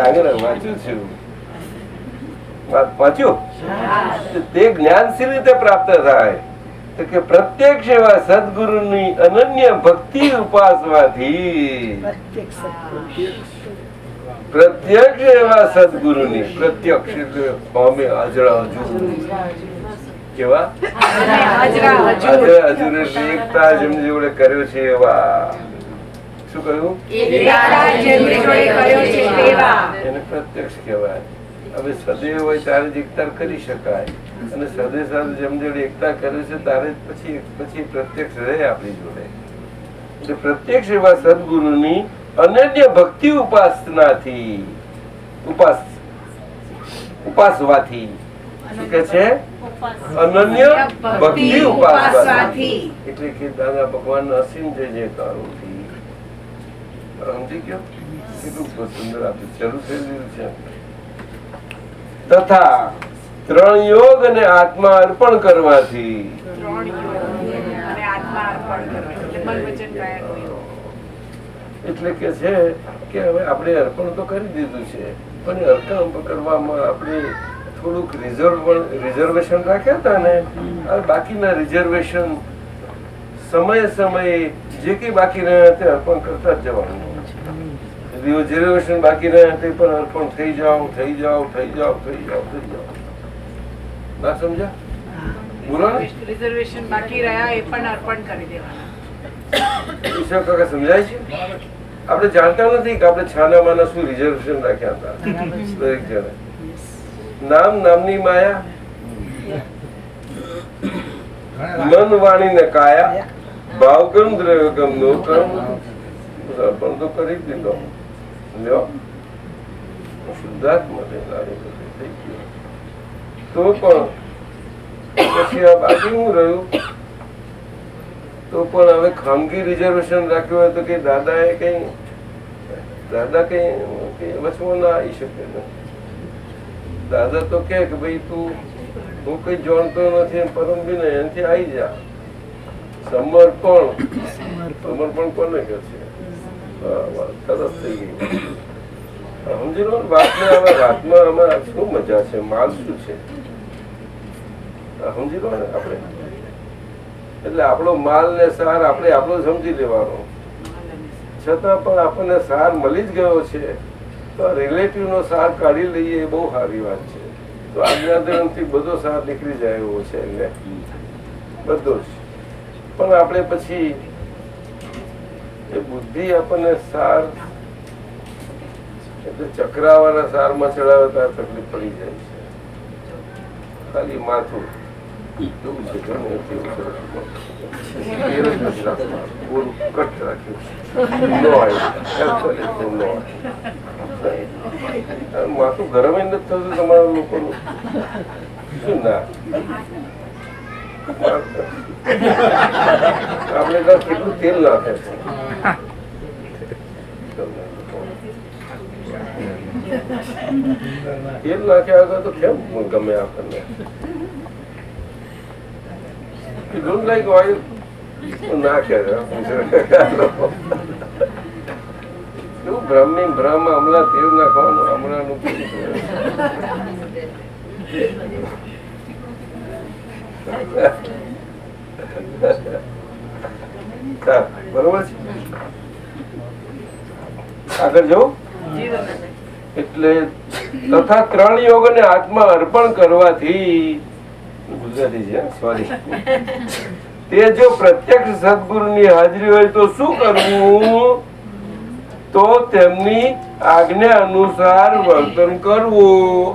આગળ વાંચ્યું છું. વાંચ્યું? તે જ્ઞાન શી રીતે પ્રાપ્ત થાય? તો કે પ્રત્યક્ષ એવા સદગુરુની અનન્ય ભક્તિ ઉપાસવાથી. પ્રત્યક્ષ એવા સદગુરુની, પ્રત્યક્ષ એટલે પામે હાજરા હજુર. કેવા? હાજરા હજુર એટલે એકતા જેમની જોડે કર્યો છે એવા. શું કહ્યું? એને પ્રત્યક્ષ કહેવાય. હવે સદૈવ હોય ત્યારે જ એકતા કરી શકાય. અને સદૈવ સાથે જેમ જોડે એકતા કરે છે ત્યારે પછી પ્રત્યક્ષ રહે આપણી જોડે. એટલે પ્રત્યક્ષ એવા સદગુરુની અનન્ય ભક્તિ ઉપાસનાથી, ઉપાસવાથી. શું કે છે? અનન્ય ભક્તિ ઉપાસનાથી. એટલે કે દાદા ભગવાન અસીમ જય જયકારોથી. સમજી ગયો? કેટલું સુંદર આપ્યું. શરૂ થઈ ગયું છે. તથા 3 યોગ અને આત્મા અર્પણ કરવાથી. એટલે કે છે કે હવે આપણે અર્પણ તો કરી દીધું છે, પણ અર્પણ કરવામાં આપણે થોડુંક રિઝર્વેશન રાખ્યા હતા ને. બાકીના રિઝર્વેશન સમયે જે કઈ બાકી રહ્યા તે અર્પણ કરતા જ જવાનું. રિઝર્વેશન બાકી રહ્યા તે પણ અર્પણ થઈ જાઓ. ના સમજ્યા? બોલો ને. રિઝર્વેશન બાકી રહ્યા એ પણ અર્પણ કરી દેવાના. ઈશ્વર કાકા સમજાય છે? આપણે જાણતા નથી કે આપણે છાનામાના શું રિઝર્વેશન રાખ્યા હતા દરેક જણે. નામની માયા, મન વાણી ને કાયા, ભાવગમ દ્રવ્યગમ નો કર્મ અર્પણ તો કરી જ દીધો. લ્યો શુદ્ધાત્મા થઈ ગયો. તો પણ પછી આ બાકી હું રહ્યું? તો પણ હવે ખાનગી રિઝર્વેશન રાખ્યું હોય તો કે દાદા કઈ વચમાં ના આવી શકે ને. દાદા તો કે ભાઈ તું હું કઈ જાણતો નથી પરમ બી નહીં, એનાથી આવી જા. સમર્પણ કોને કે છે? સરસ થઈ ગઈ. સમજી લો વાતને. હવે વાતમાં આમાં શું મજા છે? માલ શું છે સમજી લો ને આપણે. એટલે આપણો માલ ને સાર આપણે આપણો સમજી લેવાનો. છતાં પણ આપણને સાર મળી જ ગયો છે તો રિલેટિવ નો સાર કાઢી લઈએ એ બહુ સારી વાત છે. તો આજ્ઞાધર્મ થી બધો સાર નીકળી જાય એવો છે એટલે બધો જ. પણ આપણે પછી એ બુદ્ધિ આપણને સાર એટલે ચક્રાવાળા સારમાં ચડાવે તો તકલીફ પડી જાય છે. ખાલી માથું કેવું છે કેવું સરસ કટ રાખ્યું માથું ગરમ નથી થતું તમારા લોકોનું શું ના? આપણે ત્યાં કેટલું તેલ નાખે છે. તેલ નાખ્યા વગર તો કેમ ગમે આપણને? You don't like oil? નાખે એવું ભ્રમ હમણાં તેલ નાખવાનું હમણાં બરોબર છે. આગળ જવું એટલે તથા 3 યોગને આત્મા અર્પણ કરવાથી ગુજરાતી છે સોરી તે જો પ્રત્યક્ષ સદગુરુની હાજરી હોય તો શું કરવું? તો તેમની આજ્ઞા અનુસાર વર્તન કરવું.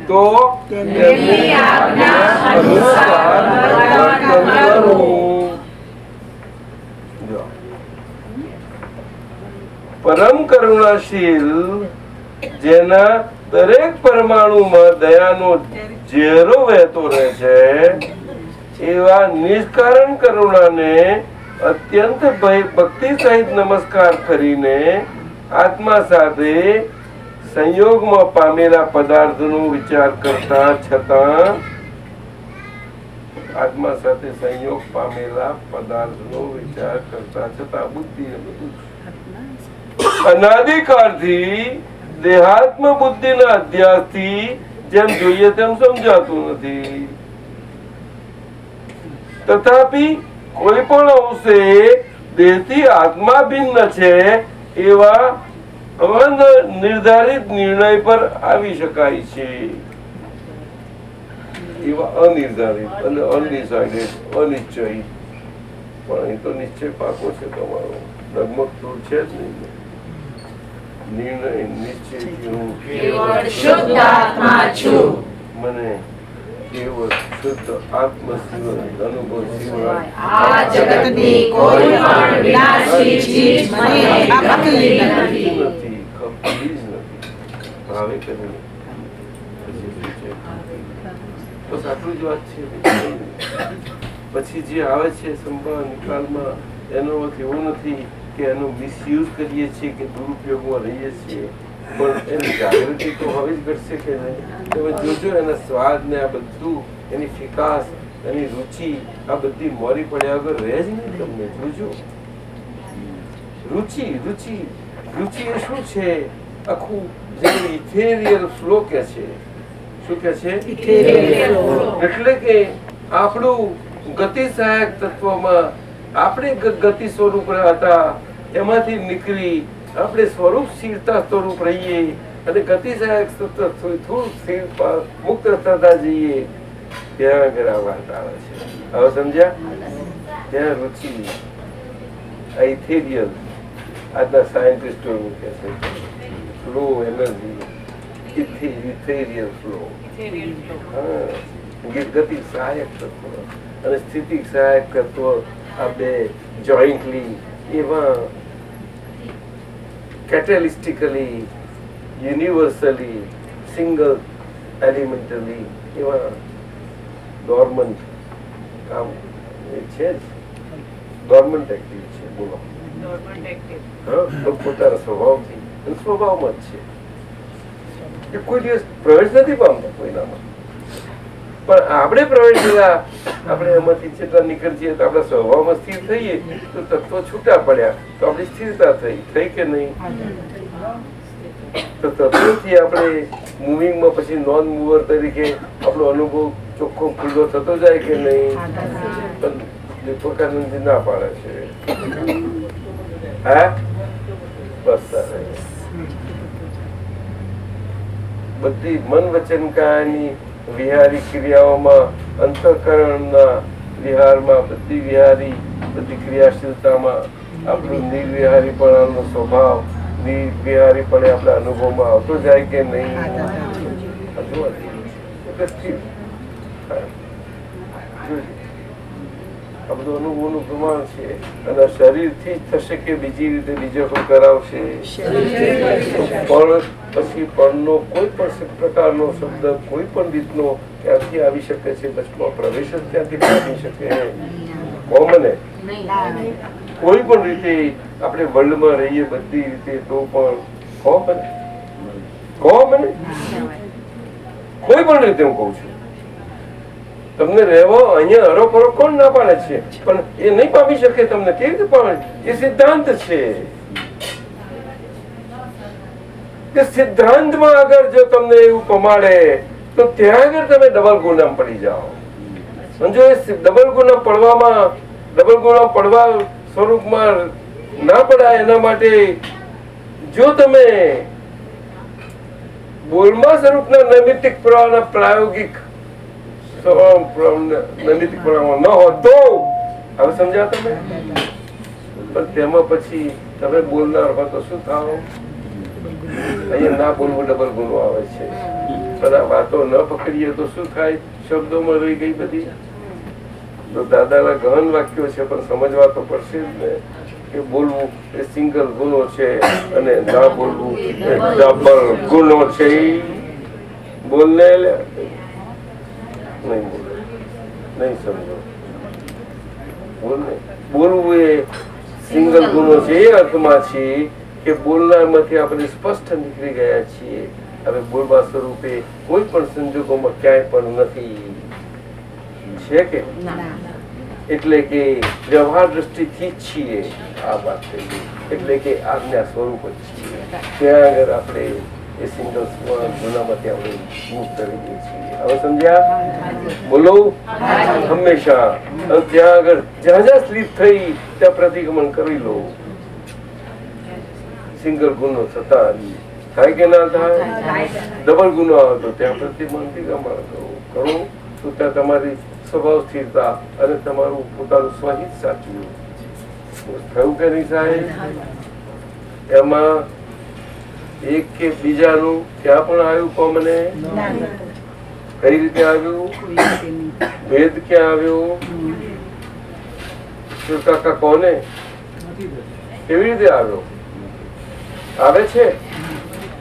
તો તેમની આજ્ઞા અનુસાર વર્તન કરવું. પરમ કરુણાશીલ જેના દરેક પરમાણુમાં દયાનો ઝેરો વહેતો રહે છે એવા નિષ્કારણ કરુણાને અત્યંત ભક્તિ સહિત નમસ્કાર કરીને આત્મા સાથે સંયોગમાં પામેલા પદાર્થનો વિચાર કરતા છતાં આત્મા સાથે સંયોગ પામેલા પદાર્થનો વિચાર કરતા છતાં બુદ્ધિ અનાદિકાળથી દેહાત્મ બુદ્ધિના અધ્યાસથી જેમ જોઈએ તેમ સમજાતું નથી. તથાપિ કોઈ પણ અંશે દેહથી આત્મા ભિન્ન છે એવા અનિર્ધારિત નિર્ણય પર આવી શકાય છે. એવા અનિર્ધારિત અને અનડિસાઇડેડ અનિશ્ચયી. પણ એ તો નિશ્ચય પાકો છે તમારો. ડગમગ તો છે જ નહીં. નિર્ણય નિશ્ચય શુદ્ધ આત્મા છું. મને કેવળ શુદ્ધ આત્મ સિવાય અનુભવ સિવાય આ જગતની કોઈ પણ વિનાશી ચીજ મને ખપતી નથી. ખપતી જ નથી. ભાવે કરીને બસ આટલું જ વાત છે. પછી જે આવે છે સંભાળ નિકાલમાં એનો અર્થ એવો નથી કે એનો મિસયુઝ કરીએ છીએ કે દુરુપયોગમાં રહીએ છીએ. પણ એની જાગૃતિ તો હોવી જ ઘટશે કે નહીં? તમે જોજો એના સ્વાદ ને આ બધું એની ફિકાસ એની રુચિ આ બધી મોરી પડ્યા વગર રહે જ નહીં. તમને જોજો રુચિ રુચિ રુચિ એ શું છે? આખું જેને ઇથેરિયલ ફ્લો કે છે. શું કે છે? એટલે કે આપણું ગતિ સહાયક તત્વમાં આપણે ગતિ સ્વરૂપ હતા એમાંથી નીકળી આપણે સ્વરૂપ સ્થિરતા સ્વરૂપ રહીએ અને ગતિ સહાયક સતત થોડું સ્થિર મુક્ત થતા જઈએ ત્યાં આગળ આ વાત આવે છે. હવે સમજ્યા? ત્યાં રુચિ આ ઇથેરિયલ આજના સાયન્ટિસ્ટો એવું કહે છે ફ્લો એનર્જી ઇથેરિયલ ફ્લો. ગતિ સહાયક તત્વ અને સ્થિતિ સહાયક તત્વ આ બે જોઈન્ટલી એવા catalytically, universally, single elementally એવા dormant કામ એ છે જ dormant active છે. બોલો પોતાના સ્વભાવથી અને સ્વભાવમાં જ છે એ કોઈ દિવસ પ્રવેશ નથી પામતા કોઈનામાં. પણ આપણે પ્રવેશ થયા આપણે એમાંથી જેટલા નીકળીએ તો આપણા સ્વભાવમાં સ્થિર થઈએ તો તત્વો છૂટા પડ્યા તો આપણી સ્થિરતા થઈ કે નહીં? તો તત્વોથી આપણે મૂવિંગમાં પછી નોન મૂવર તરીકે આપણો અનુભવ ચોખ્ખો ખુલ્લો થતો જાય કે નહીં? પણ વિવેકાનંદજી ના પાડે છે. હા બસ બધી મન વચન કાયાની વિહારી ક્રિયાઓમાં અંતઃકરણના વિહારમાં બધી ક્રિયાશીલતામાં આપણું નિર્વિહારીપણાનો સ્વભાવ નિર્વિહારીપણે આપણા અનુભવમાં આવતો જાય કે નહીં? આ બધું અનુભવનું પ્રમાણ છે અને શરીરથી જ થશે કે બીજી રીતે બીજો કોઈ કરાવશે? પણ પછી પણનો કોઈ પણ પ્રકારનો શબ્દ કોઈ પણ રીતનો ક્યાંથી આવી શકે છે? બસમાં પ્રવેશ જ ક્યાંથી પામી શકે? કોમને કોઈ પણ રીતે આપણે વર્લ્ડમાં રહીએ બધી રીતે તો પણ કોમને કોઈ પણ રીતે હું કઉ છું તમને રહેવો અહીંયા અરોપરો કોણ ના પાડે છે? પણ એ નહીં પામી શકે. તમને કેવી રીતે પામે? એ સિદ્ધાંત છે. કે સિદ્ધાંતમાં આગળ જો તમને એવું પમાડે તો ત્યાં આગળ તમે ડબલ ગુનામ પડી જાઓ. સમજો એ ડબલ ગુનામ પડવા સ્વરૂપમાં ના પડાય એના માટે જો તમે બોલમાં સ્વરૂપના નૈમિત્તિક પ્રવાહના પ્રાયોગિક નૈમિત્તિક પ્રવાહ ન હોત તો હવે સમજ્યા તમે? પણ તેમાં પછી તમે બોલનાર હો તો શું થાવ? અહીંયા ના બોલવું ડબલ ગુનો આવે છે. પણ આ વાતો ન પકડીએ તો શું થાય? શબ્દોમાં રહી ગઈ બધી. તો દાદાના ગહન વાક્યો છે પણ સમજવા તો પડશે જ ને કે બોલવું એ સિંગલ ગુનો છે અને ના બોલવું એ ડબલ ગુનો છે. બોલને નહીં બોલે નહીં સમજો. બોલવું એ સિંગલ ગુનો છે એ અર્થમાં છે કે બોલનારમાંથી આપણે સ્પષ્ટ નીકળી ગયા છીએ. હવે બોલવા સ્વરૂપે કોઈ પણ સંજોગોમાં ક્યાંય પણ નથી છે કે? એટલે કે વ્યવહાર દ્રષ્ટિથી જ છીએ. આ વાત થઈ ગઈ. એટલે કે આજ્ઞા સ્વરૂપ જ છીએ. ત્યાં આગળ આપણે એ સિંગલ ગુનામાંથી આપણે મુક્ત રહીએ છીએ. હવે સમજ્યા? બોલો હંમેશા ત્યાં આગળ જ્યાં જ્યાં સ્લીપ થઈ ત્યાં પ્રતિક્રમણ કરી લો. સિંગલ ગુનો થતા થાય કે ના થાય? ડબલ ગુનો આવે તો ત્યાં પ્રતિક્રમણ કરો તો ત્યાં તમારી સ્વભાવ સ્થિરતા અને તમારું પોતાનું સ્વહિત સાચવું થયું કે નહીં સાહેબ? એમાં એક કે બીજાનું ક્યાં પણ આવ્યું? કોમને કઈ રીતે આવ્યું? ભેદ ક્યાં આવ્યો? કાકા કોને કેવી રીતે આવ્યો? આવે છે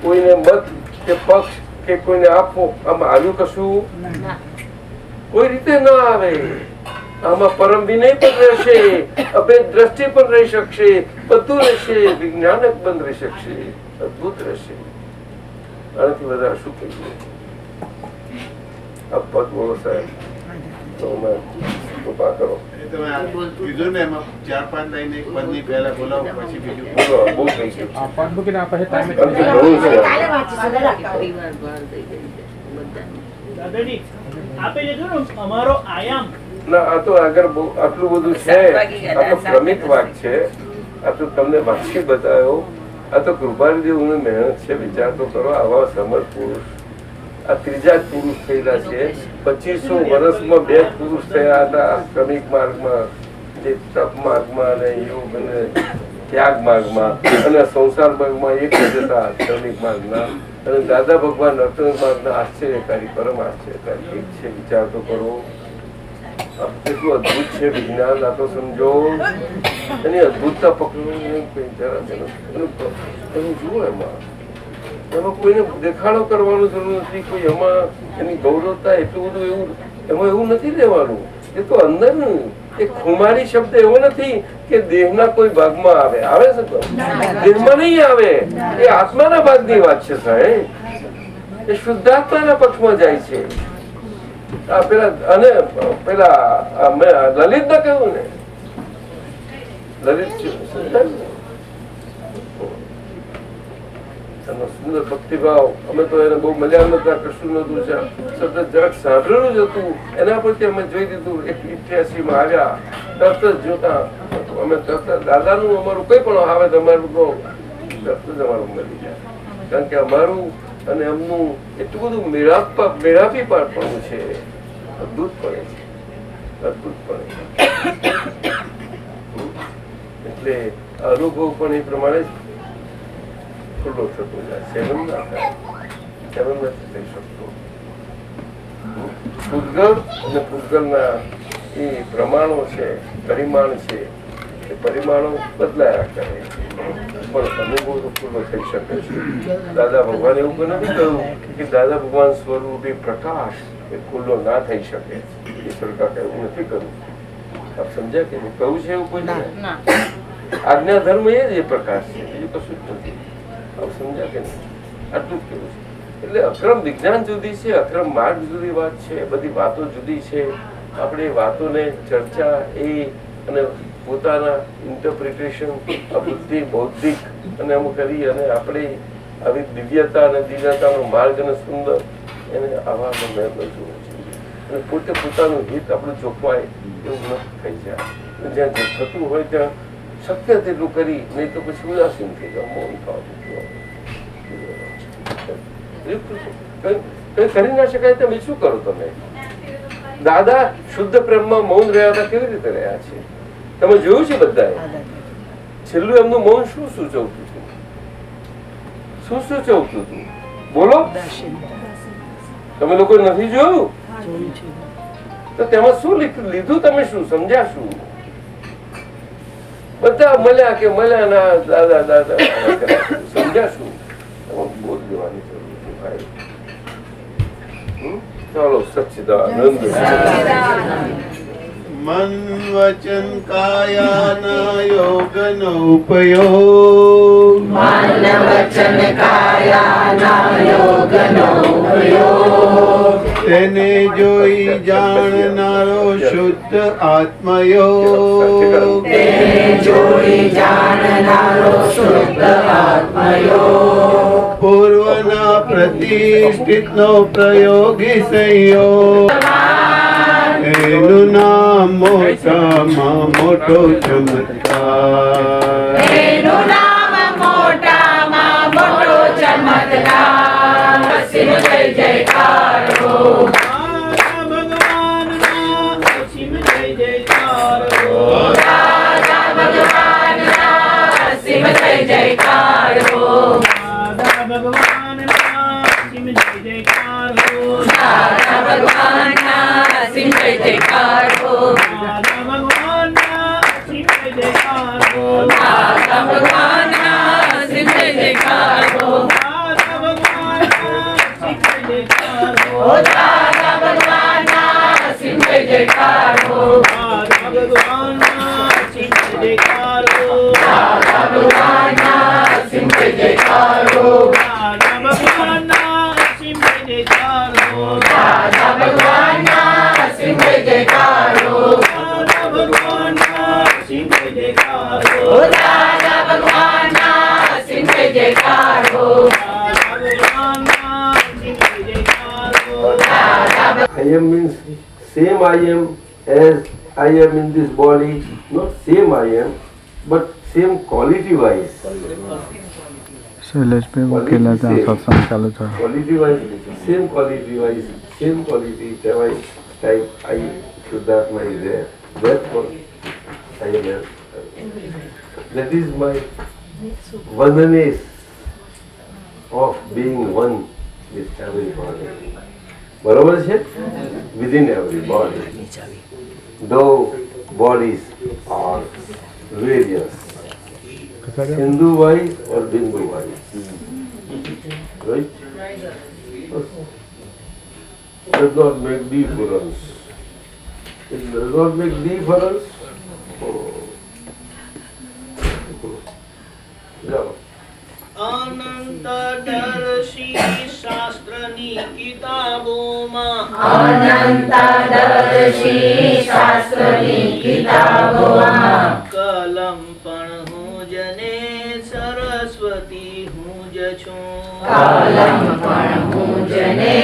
કોઈને મત કે પક્ષ કે કોઈને આપવો આમાં આવ્યું કશું? કોઈ રીતે ના આવે. આમાં પરમ વિનય પણ રહેશે, અભેદ દ્રષ્ટિ પણ રહી શકશે, બધું રહેશે, વિજ્ઞાનક બંધ રહી શકશે, અદભુત રહેશે. આનાથી વધારે શું કહીએ? આ પદ બોલો સાહેબ તો કૃપા કરો. કીધું ને એમાં 4-5 લાઈન એક પદની પહેલા બોલાવો પછી બીજું બોલો. બહુ થઈ ગયું. આપે લીધું ને અમારો આયામ ના આ તો આગળ આટલું બધું છે. આ તો ક્રમિક વાક છે. આ તો તમને વાક્ય બતાવ્યો. આ તો કૃપાલદેવની મહેનત છે. વિચાર તો કરો, આવા સમર્થ પુરુષ આ ત્રીજા જ પુરુષ થયેલા છે. 2500 વર્ષમાં 2 જ પુરુષ થયા હતા ક્રમિક માર્ગમાં, જે તપ માર્ગમાં અને યોગ અને ત્યાગ માર્ગમાં, અને સંસાર માર્ગમાં એક જ હતા ક્રમિક માર્ગના. અને દાદા ભગવાન નર્તન માર્ગના આશ્ચર્યકારી, પરમ આશ્ચર્યકારી એક છે. વિચાર તો કરો, કેટલું અદભુત છે વિજ્ઞાન. આ તો સમજો, એની અદભુતતા પકડવું જુઓ. એમાં કોઈને દેખાડો કરવાનો જરૂર નથી. કોઈ એમાં એની ગૌરવતા એટલું બધું એવું એમાં એવું નથી લેવાનું. એ તો અંદર એક ખુમારી શબ્દ એવો નથી કે દેહના કોઈ ભાગમાં આવે છે, દેહમાં નહીં આવે. એ આત્માના ભાગની વાત છે સાહેબ. એ શુદ્ધાત્માના પક્ષમાં જાય છે. પેલા લલિત ના કહ્યું ને, લલિત સુંદર ભક્તિભાવ. અમે તો એને બહુ મજા નતા, કશું નતું, સતત જરાક સાંભળેલું જ હતું. એના પરથી અમે જોઈ દીધું. 88 માં આવ્યા, તરત જ જોતા અમે તરત દાદાનું અમારું કઈ પણ આવે તો અમારું તરત જ અમારું મળી જાય. કારણ કે અમારું અને એમનું એટલું બધું મેળાપી પાડવાનું છે. અદભુત પડે છે, અદભુત પડે. એટલે અનુભવ પણ એ પ્રમાણે જ ખુલ્લો થતો જાય. સેવન ના થાય, સેવન નથી થઈ શકતો. પૂતગલ અને પૂતગલના એ પ્રમાણો છે, પરિમાણ છે. એ પરિમાણો બદલાયા કરે, પણ અનુભવ તો ખુલ્લો થઈ શકે છે. દાદા ભગવાન એવું નથી કહ્યું કે દાદા ભગવાન સ્વરૂપે પ્રકાશ એ ખુલ્લો ના થઈ શકે. ઈશ્વર કાકા એવું નથી કહ્યું. આપ સમજ્યા કે કહ્યું છે એવું કોઈ? આજ્ઞા ધર્મ એ જ પ્રકાશ છે, બીજું કશું જ નથી. આપ સમજ્યા કે નહીં? આટલું જ કેવું છે. એટલે અક્રમ વિજ્ઞાન જુદી છે, અક્રમ માર્ગ જુદી વાત છે, બધી વાતો જુદી છે. આપણે વાતોને ચર્ચા એ અને પોતાના ઇન્ટરપ્રિટેશન બુદ્ધિ બૌદ્ધિક અને એમ કરી અને આપણે આવી દિવ્યતા અને દિવ્યતાનો માર્ગ અને સુંદર એને આવા મેં જોવું છે. અને પોતે પોતાનું હિત આપણું ચોખવાય એવું ન થઈ જાય. જ્યાં થતું હોય ત્યાં શક્ય તેટલું કરી, નહીં તો પછી ઉદાસીન થઈ જાવ, મૌન થવાનું. કઈ કરી ના શકાય તમે શું કરો? તમે દાદા શુદ્ધ પ્રેમમાં મૌન રહ્યા હતા, કેવી રીતે રહ્યા છે તમે જોયું છે બધાએ. છેલ્લું એમનું મૌન શું સૂચવતું હતું? શું સૂચવતું હતું? બોલો, તમે લોકો નથી જોયું તો તેમાં શું લીધું? તમે શું સમજ્યા? શું બધા મળ્યા કે મળ્યા ના દાદા દાદા સમજ્યા? શું બોલ દેવાની જરૂર છે ભાઈ. ચાલો, સચ્ચિદાનંદ. મન વચન કાયાના યોગનો ઉપયોગ, મન વચન કાયાના યોગનો ઉપયોગ, તેને જોઈ જાણનારો શુદ્ધ આત્મયોગ, તેને જોઈ જાણનારો શુદ્ધ આત્મયોગ, પૂર્વના પ્રતિષ્ઠિતનો પ્રયોગી સંયોગ, એનું નામ મોટામાં મોટો ચમત્કાર, એનું નામ મોટામાં મોટો ચમત્કાર. અસીમ જય જયકાર હો, ભગવાનના અસીમ જય જયકાર હો, દાદા ભગવાનના અસીમ જય જયકાર હો, દાદા ભગવાનના અસીમ જય જયકાર હો, દાદા ભગવાનના અસીમ જય જયકાર હો, દાદા ભગવાનના અસીમ જય જયકાર હો, દાદા ભગવાનના અસીમ જય જયકાર હો, દાદા ભગવાનના અસીમ જય જયકાર હો, ઓ દાદા ભગવાનના અસીમ જય જયકાર હો, દાદા ભગવાનના અસીમ જય જયકાર હો, દાદા ભગવાનના અસીમ જય જયકાર હો, દાદા ભગવાનના અસીમ જય જયકાર હો, દાદા ભગવાનના અસીમ જય જયકાર હો, દાદા ભગવાનના અસીમ જય જયકાર હો, ઓ દાદા ભગવાનના અસીમ જય જયકાર હો, દાદા ભગવાનના અસીમ જય જયકાર હો. I am means same I am as I am in this body, not same I am, but same quality wise. શૈલેષભાઈ વકીલા ત્યાં સત્સંગ ચાલુ છે. Quality wise, same quality type I Shuddhatma is there. That's what I am. That is my oneness of being one with everybody. બરોબર છે? Within every body. Though bodies are various, Hindu wise or Bindu wise. Right? Does not make difference. It does not make difference. જાઓ. અનંતદર્શી શાસ્ત્રની કિતાબોમાં અનંતદર્શી શાસ્ત્રની કિતાબોમાં કલમ પણ હું જને સરસ્વતી હું જ છું. કલમ પણ હું જને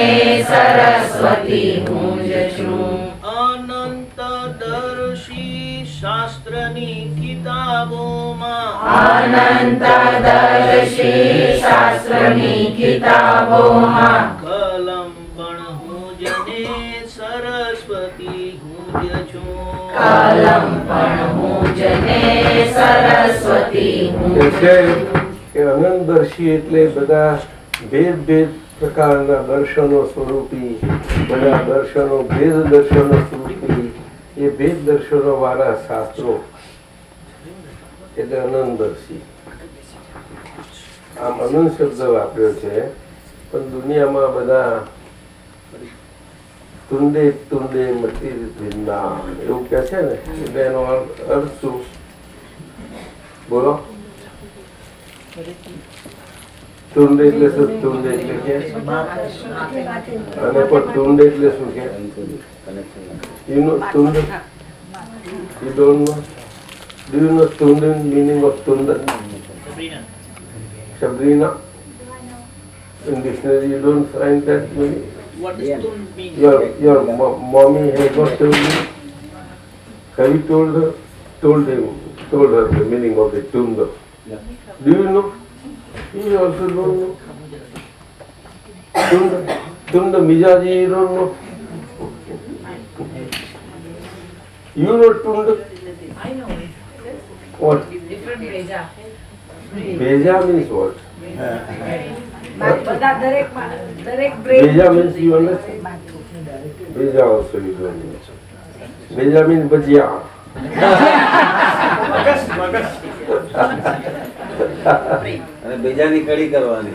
સરસ્વતી હું જ છું. અનંતદર્શી શાસ્ત્રની કિતાબોમાં અનંતદર્શી શાસ્ત્રની કિતાબોમાં કલમ પણ હું જને સરસ્વતી હું જ છું. કલમ પણ હું જને સરસ્વતી હું જ એટલે કે અનંતદર્શી એટલે બધા ભેદ પ્રકારના દર્શનો સ્વરૂપી, બધા દર્શનો ભેદ દર્શનો સ્વરૂપી, એ ભેદ દર્શનો વાળા શાસ્ત્રો એટલે અનંતદર્શી. આમ અનંત શબ્દ વાપર્યો છે, પણ દુનિયામાં બધા તુંડે તુંડે મટી ભિન્ના એવું કે છે ને, એટલે એનો અર્થ શું? બોલો. તુંડ એટલે શું? તુંડ એટલે કે અને પણ તુંડ એટલે શું કે? You know Tunda? You don't know? Do you know Tunda, meaning of Tunda? Sabrina? In dictionary you don't find that meaning? What does tund mean? Your mommy has not told you? Have you told her? Told her the meaning of the Tunda? Do you know? You also don't know. Tunda Mijaji, you don't know? You know Tunda? I know it. What? Different Beja. Beja means what? બધા દરેક Beja means you understand? Beja also you don't know. Beja means bhajia. અને બીજાની કડી કરવાની.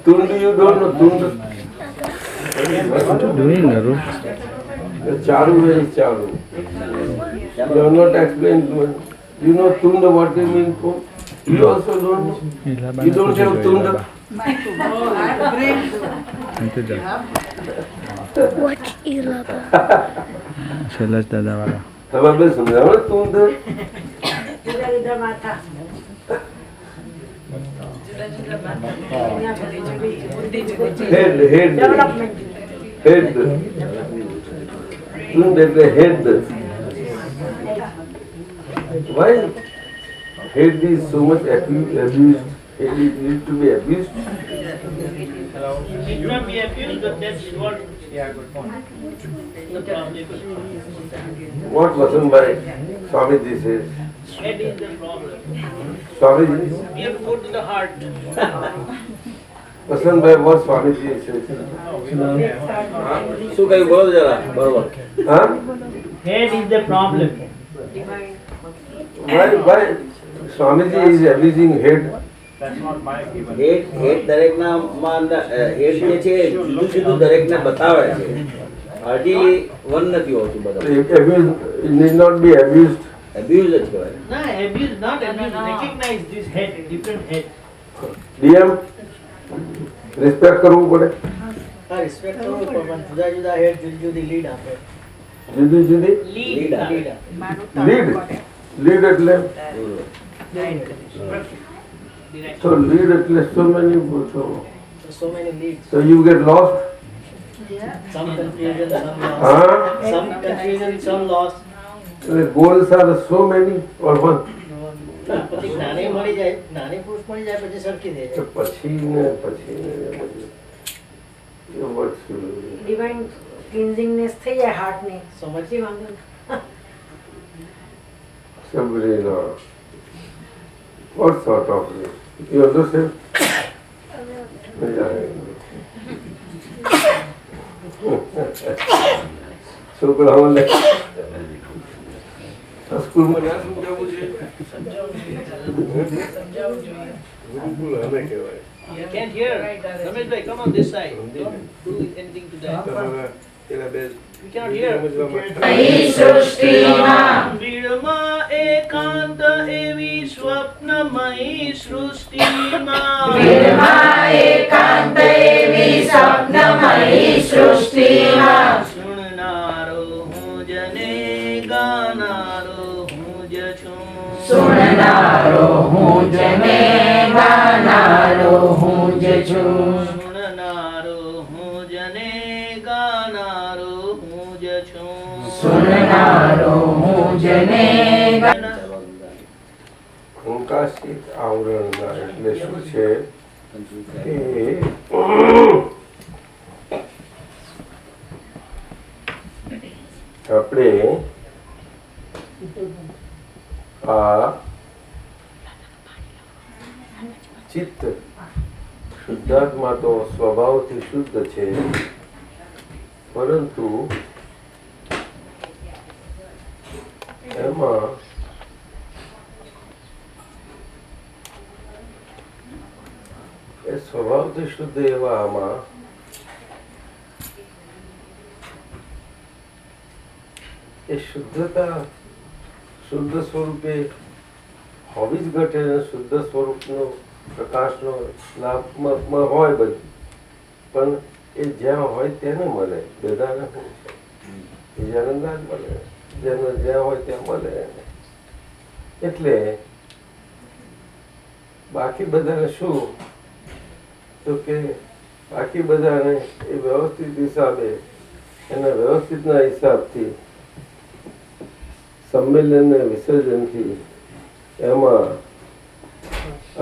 Tunda you don't know Tunda? What are you doing, Garu? Charu is Charu. You have not explained to me. You know Tunda, what they mean for? You also don't know. You don't have Tunda. Shailesh દાદાવાળા. તમે બે સમજાવો ને Tunda. જુદા જુદા માથા Head. Development Head. Tunda એટલે head. Why head is so much abused? Head is need to be abused. It not be abused, but that's what Yeah, good point. the problem. What Vasan Bhai Swamiji says? Head is the problem. Swamiji? We have to go to the heart. Vasan Bhai, what Swamiji says? શું કહ્યું બોલો જરા બરોબર. Huh? Head is the problem. Why Swamiji is abusing head? હેડ દરેકના હેડ જે છે જુદું જુદું દરેકને બતાવે છે. હાર્ડલી વન નથી હોતું બધા. Abuse, it need not be abused. Abuse જ કહેવાય. No, abuse, not abuse. Recognize this head, different head. DM, respect કરવું પડે. Respect કરવું પણ જુદા જુદા head જુદી જુદી lead આપે. જુદી જુદી Lead. lead એટલે so lead એટલે so many So many leads. so you get lost. Some confusion, some loss. Huh? Some confusion, some loss. goals are so many or one? પછી જ્ઞાની મળી જાય, જ્ઞાની પુરુષ મળી જાય પછી સરખી થઈ જાય. પછી ડિવાઇન ક્લિન્ઝિંગનેસ થઈ જાય હાર્ટની સમજી વાંધો નહીં. Sabrina, what sort of this? You understand? છોકરાઓને સ્કૂલમાં ક્યાં સમજાવવું છે? ગુરુકુલ અમે કહેવાય. You can't hear. Ramesh bhai, come on this side. Don't do anything to that. તમારા પેલા બે We cannot hear. અહીં સૃષ્ટિમાં ભીડમાં એકાંત એવી સ્વપ્નમયી સૃષ્ટિમાં ભીડમાં એકાંત એવી સ્વપ્નમયી સૃષ્ટિમાં સુણનારો હું જને ગાનારો હું જ છું. સુણનારો હું જ ને ગાનારો હું જ છું. સુણનારો હું જને ગાનારો હું જ છું. સુણનારો હું જ ને પ્રકાશિત આવરણના એટલે શું છે કે આપણે આ ચિત્ત શુદ્ધાત્મા તો સ્વભાવથી શુદ્ધ છે, પરંતુ એમાં એ સ્વભાવથી શુદ્ધ એવા આમાં એ શુદ્ધતા શુદ્ધ સ્વરૂપે હોવી જ ઘટે ને શુદ્ધ સ્વરૂપનો પ્રકાશનો લાભમાં હોય બધું, પણ એ જ્યાં હોય તેને મળે. બધાને શું છે બીજાને ના જ મળે, જેને જ્યાં હોય ત્યાં મળે. એટલે બાકી બધાને શું તો કે બાકી બધાને એ વ્યવસ્થિત હિસાબે એના વ્યવસ્થિતના હિસાબથી સંમેલન ને વિસર્જનથી એમાં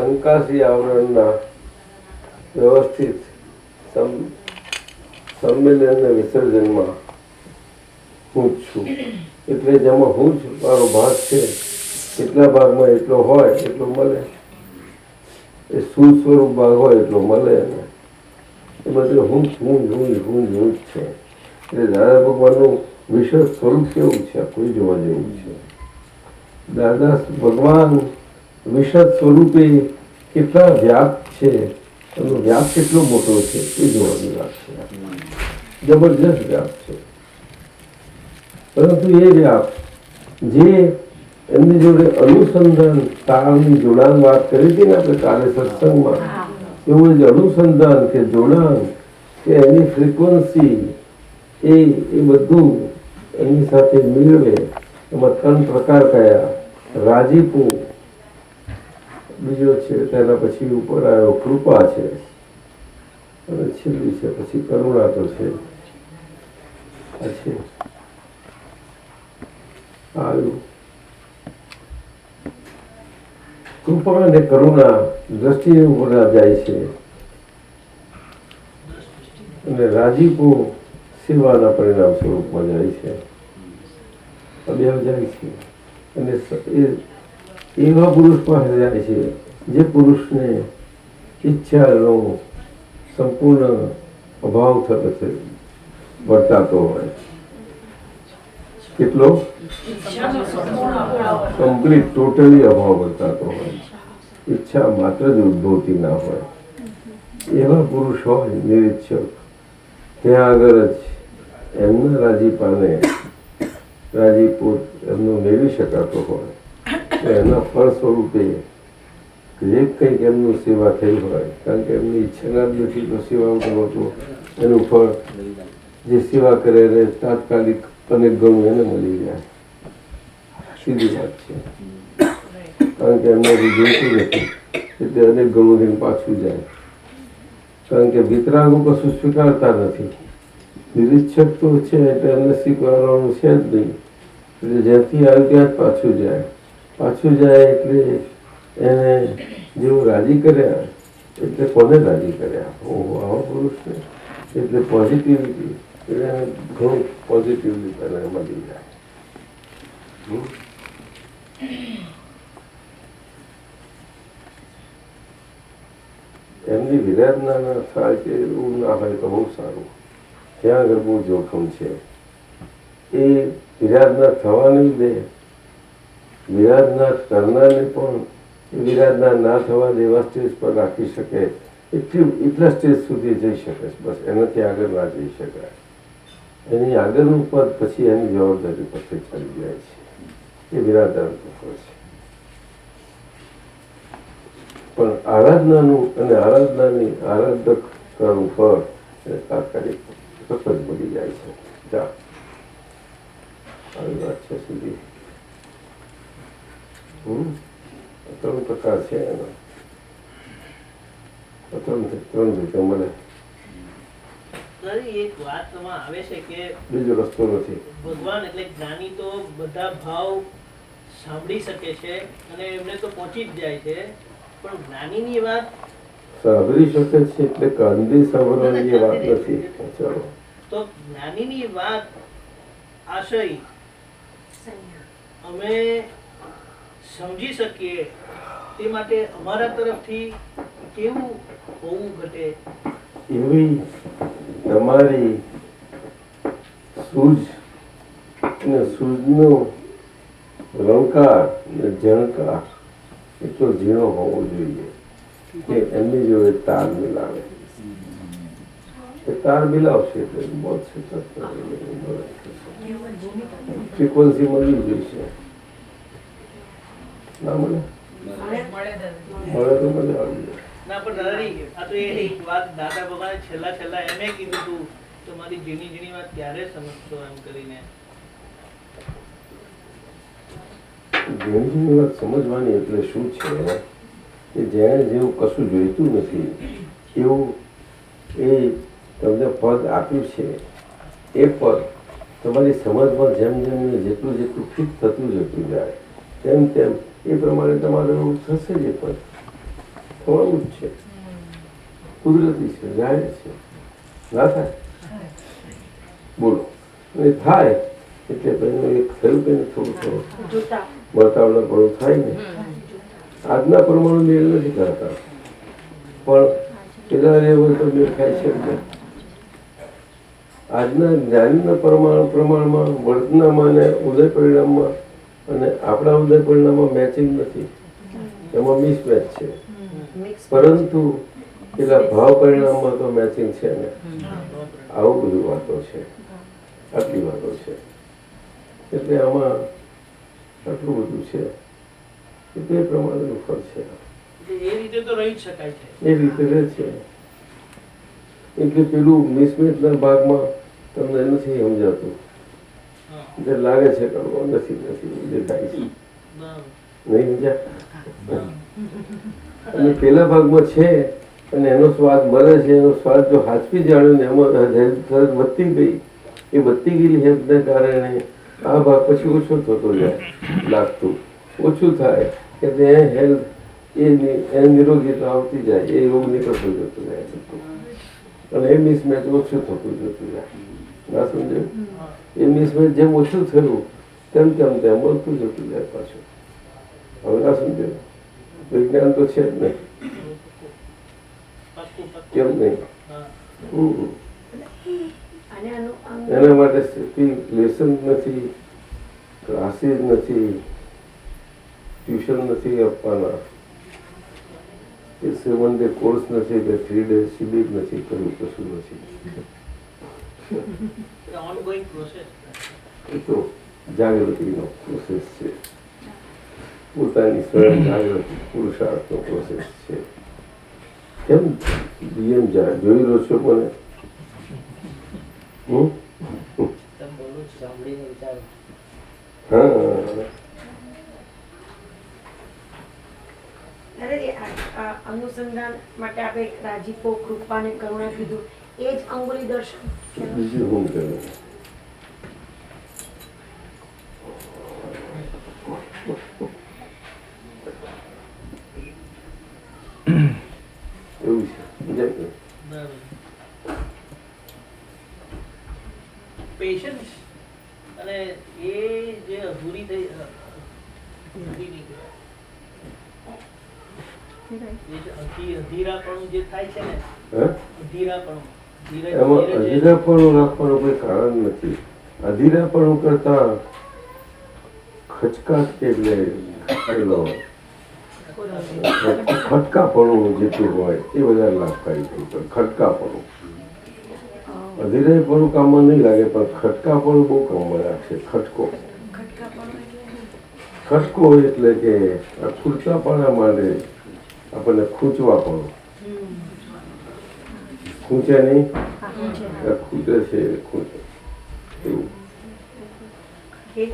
અંકાશી આવરણના વ્યવસ્થિત સંમેલન ને વિસર્જનમાં હું જ છું. એટલે જેમાં હું જ મારો ભાગ છે કેટલા ભાગમાં એટલો હોય એટલો મળે, એ શું સ્વરૂપ ભાગ હોય એટલો મળે. એ બધું હું જ છે. એટલે દાદા ભગવાનનું વિશેષ સ્વરૂપ કેવું છે કોઈ જોવા જેવું છે. દાદા ભગવાન વિશેષ સ્વરૂપે કેટલા વ્યાપ છે, એનો વ્યાપ કેટલો મોટો છે એ જોવાની વાત છે. જબરજસ્ત વ્યાપ છે. પરંતુ એ વ્યાપ જે એમની જોડે અનુસંધાન તાળની જોડાણ વાત કરી હતી ને આપણે કાલે સત્સંગમાં, એવું જ અનુસંધાન કે જોડાણ કે એની ફ્રીક્વન્સી એ બધું એની સાથે મેળવે. એમાં 3 પ્રકાર કયા? રાજીપો, બીજો છે તેના પછી ઉપર આવ્યો કૃપા છે, અને છેલ્લી છે પછી કરુણા તો છે. આ છે આવ્યું કૃપા અને કરુણા દ્રષ્ટિ ઉપર જાય છે, અને રાજીપો સેવાના પરિણામ સ્વરૂપમાં જાય છે. બે જાય છે અને એવા પુરુષ પાસે જાય છે જે પુરુષને ઈચ્છાનો સંપૂર્ણ અભાવ થતો છે વર્તાતો હોય. કેટલો? કમ્પ્લીટ ટોટલી અભાવ વર્તાતો હોય, ઈચ્છા માત્ર જ ઉદ્ભવતી ના હોય. એવા પુરુષ હોય નિરીક્ષક, ત્યાં આગળ જ એમના રાજીપો એમનો મેળવી શકાતો હોય. એના ફળ સ્વરૂપે જે કંઈક એમનું સેવા થઈ હોય, કારણ કે એમની ઈચ્છા જ નથી તો સેવા કરો તો એનું ફળ જે સેવા કરે એને તાત્કાલિક અનેક ગણું એને મળી જાય. સીધી વાત છે. કારણ કે એમને જોઈતું નથી એટલે અનેક ગણું થઈને પાછું જાય. કારણ કે વિતરાગો કશું સ્વીકારતા નથી. નિરીક્ષક તો છે એટલે એમને સ્વીકારવાનું છે જ નહીં. એટલે જ્યાંથી આવ્યું ત્યાં જ પાછું જાય એટલે એને જેવું રાજી કર્યા એટલે કોને રાજી કર્યા? આવો પુરુષને. એટલે પોઝિટિવિટી એટલે એને ઘણું પોઝિટિવલી તને મળી જાય. એમની વિરાધના ના થાય કે એવું ના હોય તો બહુ સારું. ત્યાં આગળ બહુ જોખમ છે. એ વિરાધના થવાની દે, વિરાધના કરનારને પણ વિરાધના ના થવા દેવા સ્ટેજ પર રાખી શકે એટલા સ્ટેજ સુધી જઈ શકે. બસ એનાથી આગળ ના જઈ શકાય. એની આગળનું પદ પછી એની જવાબદારી પછી ચાલી જાય છે. એ વિરાધના છે. પણ આરાધનાનું અને આરાધનાની આરાધક કરવું ફળ એ તાત્કાલિક સતત મળી જાય છે. જા આવી વાત છે સુધી 3 પ્રકાર છે એના. 3 રીતે મળે. એક વાત એમાં આવે છે કે બીજો રસ્તો નથી. ભગવાન એટલે જ્ઞાની તો બધા ભાવ સાંભળી શકે છે અને એમને તો પહોંચી જ જાય છે, પણ જ્ઞાનીની વાત સાંભળી શકે છે એટલે કાનથી સાંભળવાની એ વાત નથી. ચાલો તો જ્ઞાનીની વાત આશય અમે સમજી શકીએ તે માટે અમારા તરફથી કેવું હોવું ઘટે? એવી તમારી સૂઝ અને સૂઝનો રંકાર ને જણકાર એટલો ઝીણો હોવો જોઈએ કે એમની જોડે તાર મિલાવે. એ તાર મિલાવશે એટલે બહુ ફ્રીક્વન્સી મળવી જોઈશે. ના મળે મળે તો મજા આવી જાય. ના પણ દાદાજી આ તો એ એક વાત દાદા ભગવાને છેલ્લા એમે કીધું હતું તો મારી ઝીણી વાત ક્યારે સમજતો એમ કરીને. ઝીણી વાત સમજવાની એટલે શું છે કે જેણે જેવું કશું જોઈતું નથી એવું એ તમને પદ આપ્યું છે. એ પદ તમારી સમજમાં જેમ જેટલું ફિટ થતું જતું જાય તેમ એ પ્રમાણે તમારું એવું થશે જ. એ પદ થવાનું જ છે. કુદરતી છે, જાહેર છે. ના થાય બોલો અને થાય એટલે પહેલું એક થયું કે થોડું બતાવના પણ થાય ને. આજના પરમાણુ મેળ નથી કરતા પણ પેલા લેવલ તો મેળ ખાય છે. આજના જ્ઞાનના પ્રમાણમાં વર્તનામાં અને ઉદય પરિણામમાં અને આપણા ઉદય પરિણામમાં મેચિંગ નથી. એમાં મિસમેચ છે. પરંતુ પેલા ભાવ પરિણામમાં તો મેચિંગ છે ને. આવું બધું વાતો છે. આટલી વાતો છે. એટલે આમાં આટલું બધું છે કે તે પ્રમાણેનું ફળ છે. એ રીતે તો રહી જ શકાય છે. એ રીતે રહે છે. એટલે પેલું મિસમેચના ભાગમાં તમને નથી સમજાતું. જે લાગે છે કરવો નથી દેખાય છે નહીં સમજ્યા. અને પેલા ભાગમાં છે અને એનો સ્વાદ મળે છે. એનો સ્વાદ જો હાચવી જાણ્યો ને એમાં વધતી ગઈ. એ વધતી ગયેલી હેલ્થને કારણે આ ભાગ પછી ઓછો થતો જાય. લાગતું ઓછું થાય કે તે હેલ્થ એ નિરોગીતા આવતી જાય. એ રોગ નીકળતો જતો જાય અને એ મિસમેચ ઓછું થતું જતું જાય. ના સમજાયું? એ મિસમેચ જેમ ઓછું થયું તેમ મળતું જતું જાય પાછું. હવે ના સમજાયું? વિજ્ઞાન તો છે જ નહીં. કેમ નહીં? એના માટે લેસન નથી, ક્લાસીસ નથી, ટ્યુશન નથી આપવાના, કે 7 ડે કોર્સ નથી, કે 3 ડે શિબિર નથી, કર્યું કશું નથી. Ongoing process. એ તો જાગૃતિનો પ્રોસેસ છે. પોતાની સ્વયં જાગૃતિ પુરુષાર્થનો પ્રોસેસ છે. કેમ બીએમ જોઈ રહ્યો છો મને? અનુસંધાન માટે આપણે રાજીપો, કૃપા ને કરુણા કીધું. એ જ અંગુલી દર્શન. બીજું હું કરું? એવું છે સમજાય ને? પેશન્સ અને એ જે અધૂરી થઈ અધૂરી નહીં કહેવાય. એ જે અધીરાપણું જે થાય છે ને, હે? અધીરાપણું, એમાં અધીરાપણું રાખવાનું કોઈ કારણ નથી. અધીરાપણું કરતા ખચકાટ કે એટલે ખટકાપણું જેટલું હોય એ વધારે લાભકારી થઈ. પણ ખટકાપણું અધીરાપણું કામમાં નહીં લાગે, પણ ખટકાપણું બહુ કામમાં લાગશે. ખટકો એટલે કે આ ખૂંચવાપણા માટે આપણને ખૂંચવાપણું, ખૂંચે નહીં, ખૂંચે છે ખૂંચે એવું.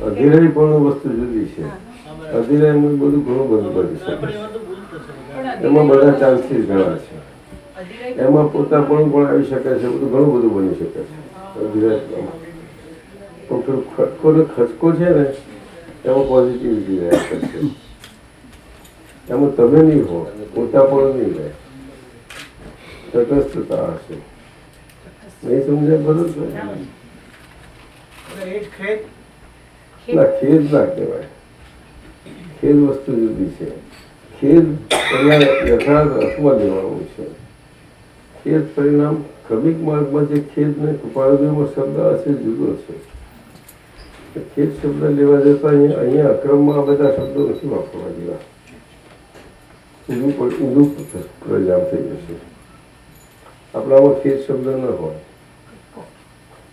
અધીરાઈપણું વસ્તુ જુદી છે. અધીરાઈમાં બધું ઘણું બધું કરી શકે પણ છે. એમાં તો ભૂલ થશે. એમાં બધા ચાન્સીસ ઘણા છે. એમાં પોતાપણું પણ આવી શકે છે, બધું ઘણું બધું બની શકે છે અધીરાઈપણામાં. પણ પેલું ખટકો ને ખચકો છે ને એમાં પોઝિટિવિટી રહ્યા કરશે. એમાં તમે નહીં હો, પોતાપણું નહીં રહે, તટસ્થતા હશે. નહીં સમજાય? બરોબર છે. એ જ ખેત ના, ખેદ ના કહેવાય. ખેદ વસ્તુ જુદી છે. ખેદ એના યથાર્થ અર્થમાં લેવાનું છે. ખેદ પરિણામ ક્રમિક માર્ગમાં જે ખેદ ને કૃપાળુદેવમાં શબ્દ હશે જુદો છે. ખેદ શબ્દ લેવા જતા અહીંયા અક્રમમાં આ બધા શબ્દો નથી વાપરવા જેવા. ઊંધું પરિણામ થઈ જશે. આપણામાં ખેદ શબ્દ ન હોય.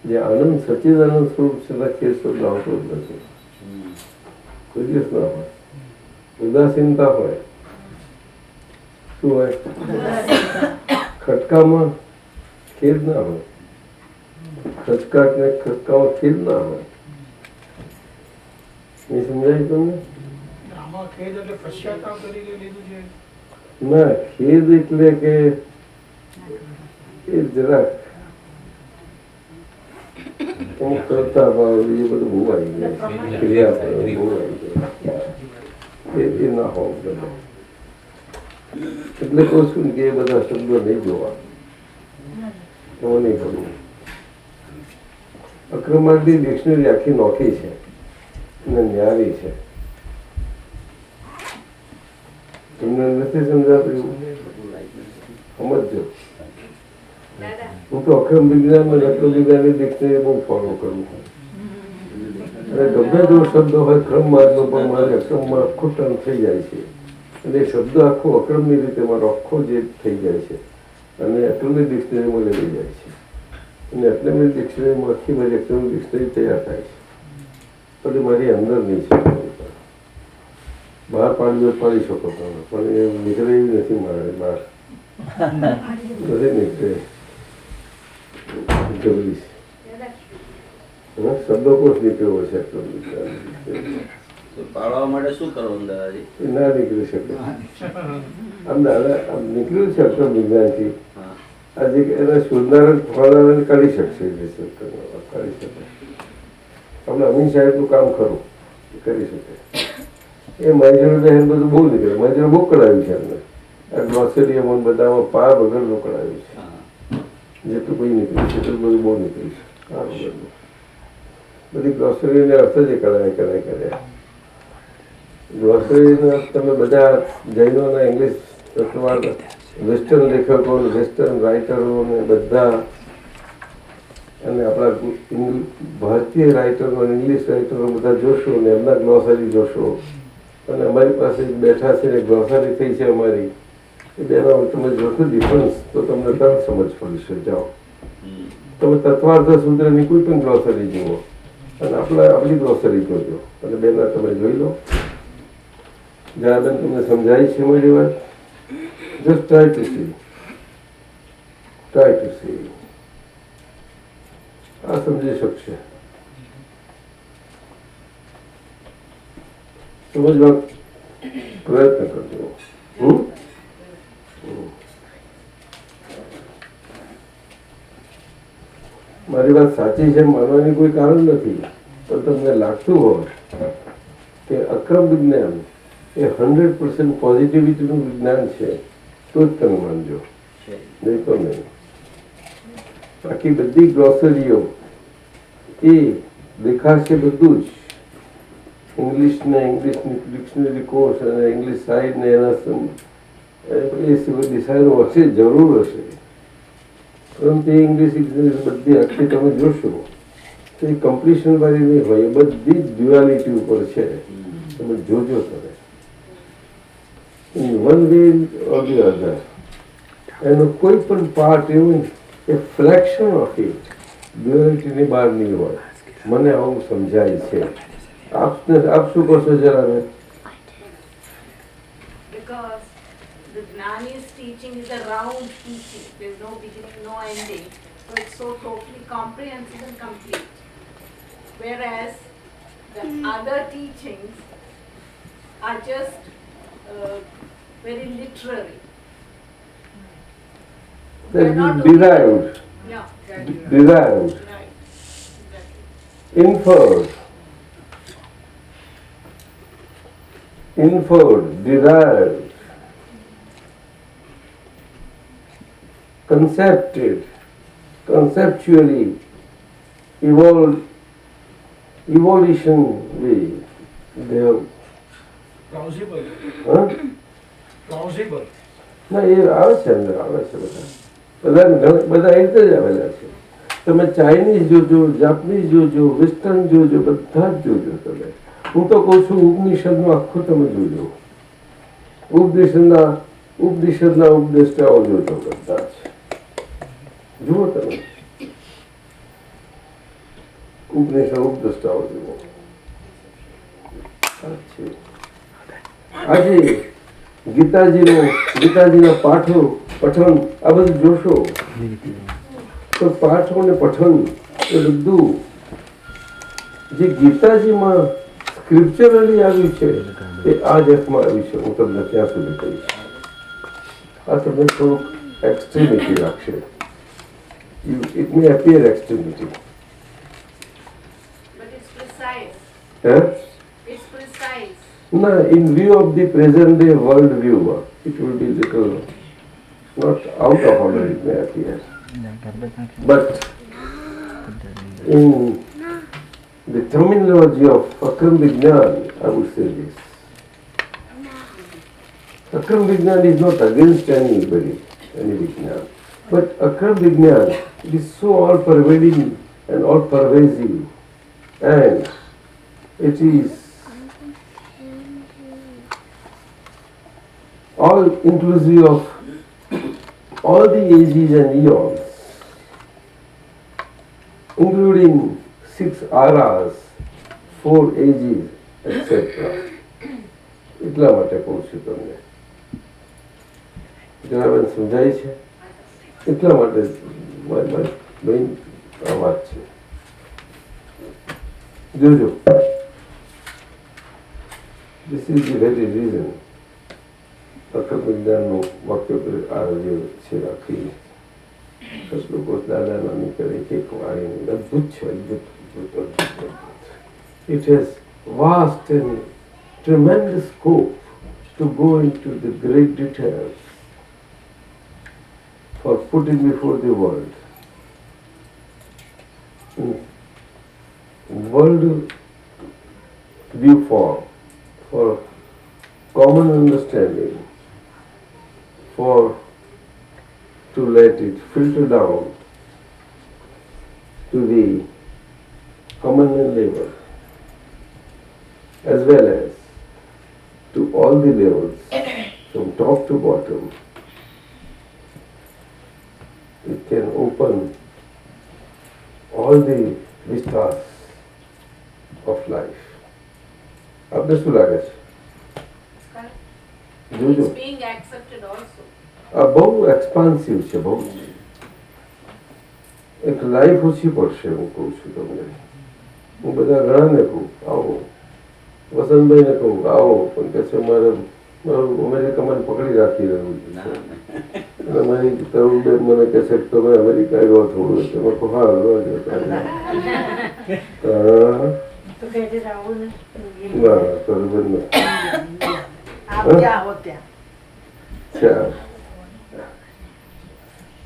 જે આનંદ સચ્ચિદાનંદ સ્વરૂપ છે એના ખેદ શબ્દ આવતો જ નથી. કોઈ દિવસ ના હોય. ઉદાસીનતા હોય. શું હોય? ખટકામાં ખેદ ના હોય. ખચકાટ ને ખટકામાં ખેદ ના હોય. એ સમજાય તમને? આમાં ખેદ એટલે પશ્ચાતાપ તરીકે લીધું છે. ના, ખેદ એટલે કે એ જરાક કરતા ભાવ એ બધું બહુ આવી ગયા. ક્રિયા બહુ આવી ગયા. એ ના હોવું જોઈએ. એટલે કહું છું કે એ બધા શબ્દો નહીં જોવા, એમાં નહીં પડવું. અક્રમાર્ગની ડિક્શનરી આખી નોખી છે અને ન્યારી છે. તમને નથી સમજાતું? સમજજો. હું તો અક્રમ વિજ્ઞાનમાં નકલ વિજ્ઞાનની ડિક્શનરી બહુ ફોલો કરું છું. અને ગમે તેવો શબ્દ હોય ક્રમ માર્ગનો પણ મારે અક્રમમાં આખો ટર્ન થઈ જાય છે. અને એ શબ્દ આખો અક્રમની રીતે મારો આખો જે થઈ જાય છે અને અક્રમની ડિક્શનરીમાં લેવી જાય છે. અને અક્રમની ડિક્શનરીમાં આખી મારી અક્રમની ડિક્શનરી તૈયાર થાય છે. પછી મારી અંદરની છે. બહાર પાડવી પાડી શકો તમે, પણ એ નીકળે એવી નથી મારે બહાર. નથી નીકળે. જબરી છે. શબ્દકોશ નીકળ્યો છે. પાડવા માટે શું કરવાનું દાદાજી? એ ના નીકળી શકે. આમ દાદા આમ નીકળ્યું છે અક્રમ વિજ્ઞાનથી. આજે એને શોધનાર ફળનાર કાઢી શકશે. કાઢી શકે. આપણે અમીન સાહેબનું કામ ખરું કરી શકે. એ મારી જોડે બહેન બધું બહુ નીકળે. મારી જોડે બહુ કરાવ્યું છે એમને. આ ગ્લોસરી એમાં બધામાં પાર વગરનું કરાવ્યું છે. જેટલું કોઈ નીકળ્યું છે એટલું બધું બહુ નીકળ્યું છે. પાર વગરનું બધી ગ્લોસરીને અર્થ જ કર્યા. ગ્લોસરીનો તમે બધા જૈનોના ઇંગ્લિશ વેસ્ટર્ન લેખકો, વેસ્ટર્ન રાઇટરો ને બધા અને આપણા ભારતીય રાઇટરો, ઇંગ્લિશ રાઇટરો બધા જોશો ને એમના ગ્લોસરી જોશો. અને અમારી પાસે બેઠા છે ને ગ્લોસરી થઈ છે અમારી. એ બેના તમે જોશો ડિફરન્સ તો તમને તરત સમજ પડશે. જાઓ તમે તત્વાર્થ સૂત્રની કોઈ પણ ગ્લોસરી જુઓ અને આપણી ગ્લોસરી જોજો અને બેના તમે જોઈ લો. જરા બેન તમને સમજાય છે મારી વાત? Just try to C. આ સમજી શકશે. સમજવા પ્રયત્ન કરજો. મારી વાત સાચી છે માનવાની કોઈ કારણ નથી, પણ તમને લાગતું હોય કે અક્રમ વિજ્ઞાન એ 100% પોઝિટિવિટીનું વિજ્ઞાન છે તો તો જ તમે માનજો, નહીં તો નહીં. બાકી બધી ગ્રોસરીઓ એ દેખાશે બધું જ ઇંગ્લિશની ડિક્શનરી કોર્સ અને ઇંગ્લિશ સાઈડ ને એના ડિસાઈડો હશે, જરૂર હશે, પરંતુ એ ઇંગ્લિશ બધી આખી તમે જોશો તો એ કમ્પ્લીશન વાળી નહીં હોય, એ બધી જ ડ્યુઆલિટી ઉપર છે. તમે જોજો તમે in one way or the other એનો કોઈ પણ પાર્ટ એવું એ ફ્લેક્શન ઓફ ઇટ ડ્યુઆલિટીની બહાર નહીં હોય. મને આવું સમજાય છે. આપ શું કહો છો જરા? Because the Gnani's teaching is a round teaching. There's no beginning, no ending. So it's so totally comprehensive and complete. Whereas the other teachings are just very literary. That is derived, Yeah. derived, Right. inferred, derived, conceptually, evolution way. They have, Plausible. huh? Plausible. ના એ આવે છે અંદર, આવે છે બધા એ રીતે જ આવેલા છે. તમે ચાઇનીઝ જોજો, જાપાનીઝ જોજો, વેસ્ટર્ન જોજો, બધા જ જોજો તમે. હું તો કહું છું ઉપનિષદનું આખું તમે જોજો, ઉપનિષદના ઉપદેષ્ટાઓ જોજો બધા જ જુઓ તમે, ઉપનિષદ ઉપદેષ્ટાઓ જુઓ. આજે ગીતાજીના પાઠો પઠન આ બધું જોશો તો પાઠો અને પઠન એ બધું જે ગીતાજીમાં સ્ક્રિપ્ચરલી આવ્યું છે એ આ જ અર્થમાં આવ્યું છે. હું તમને ત્યાં સુધી કહીશ. આ તમને થોડુંક એક્સ્ટ્રીમિટી રાખશે. It may appear extremity. But it's precise. હે It's precise. No, in view of the present day world view, it will be little not out of order, it may appear. But in the terminology of Akram Vignan, I would say this. Akram Vignan is not against anybody, any Vignan. But Akram Vignan is so all-pervading and all-pervasive, and it is all inclusive of all the ages and eons, including 6 eras, 4 ages, etc. એટલા માટે કહું છું તમને. જણાબેન સમજાય છે? એટલા માટે મારી મેઇન આ વાત છે. જોજો, this is the very reason અક્રમ વિજ્ઞાનનું વાક્ય આ જે છે આખી લોકો દાદા નાની કરે કે વાણીનું અદભુત છે, અદભુત. It has vast and tremendous scope to go into the great details for putting before the world. World view form for common understanding, for to let it filter down to the common level as well as to all the levels from top to bottom. It can open all the vistas of life. આપને શું લાગે છે? જોજો, It's being accepted also. આ બહુ એક્સપાન્સિવ છે, બહુ એક લાઈફ ઓછી પડશે. હું કહું છું તમને, હું બધા ઘણાને કહું આવો, વસંતભાઈને કહું આવો, પણ કે છે મારું અમેરિકામાં પકડી રાખી રહ્યું છે. અને મારી તરુણબેન મને કહે છે કે તમે અમેરિકા ગયો થોડું, તમે કહો હા તો કહેજે રાહુલ ને તરુણબેન આપ જ્યાં હો ત્યાં. અચ્છા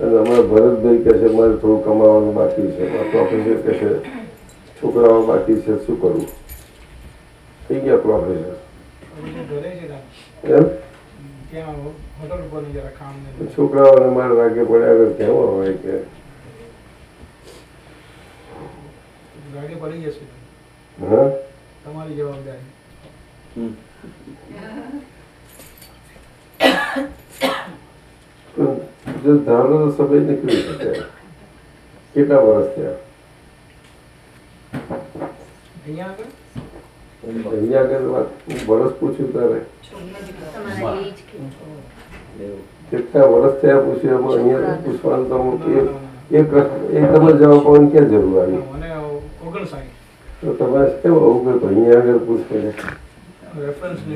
અને અમારા ભરતભાઈ કહે છે મારે થોડું કમાવાનું બાકી છે, પ્રોફેસર કહે છે છોકરાઓ બાકી છે, શું કરવું? થઈ ગયા પ્રોફેસર ઘરે છે દાદા. એમ ત્યાં હોટલ ઉપર જરા કામ ને છોકરાઓને મારે વાગે પડ્યા આગળ કેવું હોય કે ગાડી પડી જશે. હા તમારી જવાબદારી. પણ જો ધારો તો સમય નીકળી શકે. કેટલા વર્ષ થયા અહીંયા આગળ અહીંયા આગળ વાત વર્ષ પૂછ્યું તારે તમારા age કેટલું? કેટલા વર્ષ થયા પૂછ્યું એમાં અહીંયા પૂછવાનું તો એક તમે જવાબ આપવાની ક્યાં જરૂર આવી? મને 59 તો તમારે કેમ આવું કે અહીંયા આગળ પૂછે રેફરન્સ ને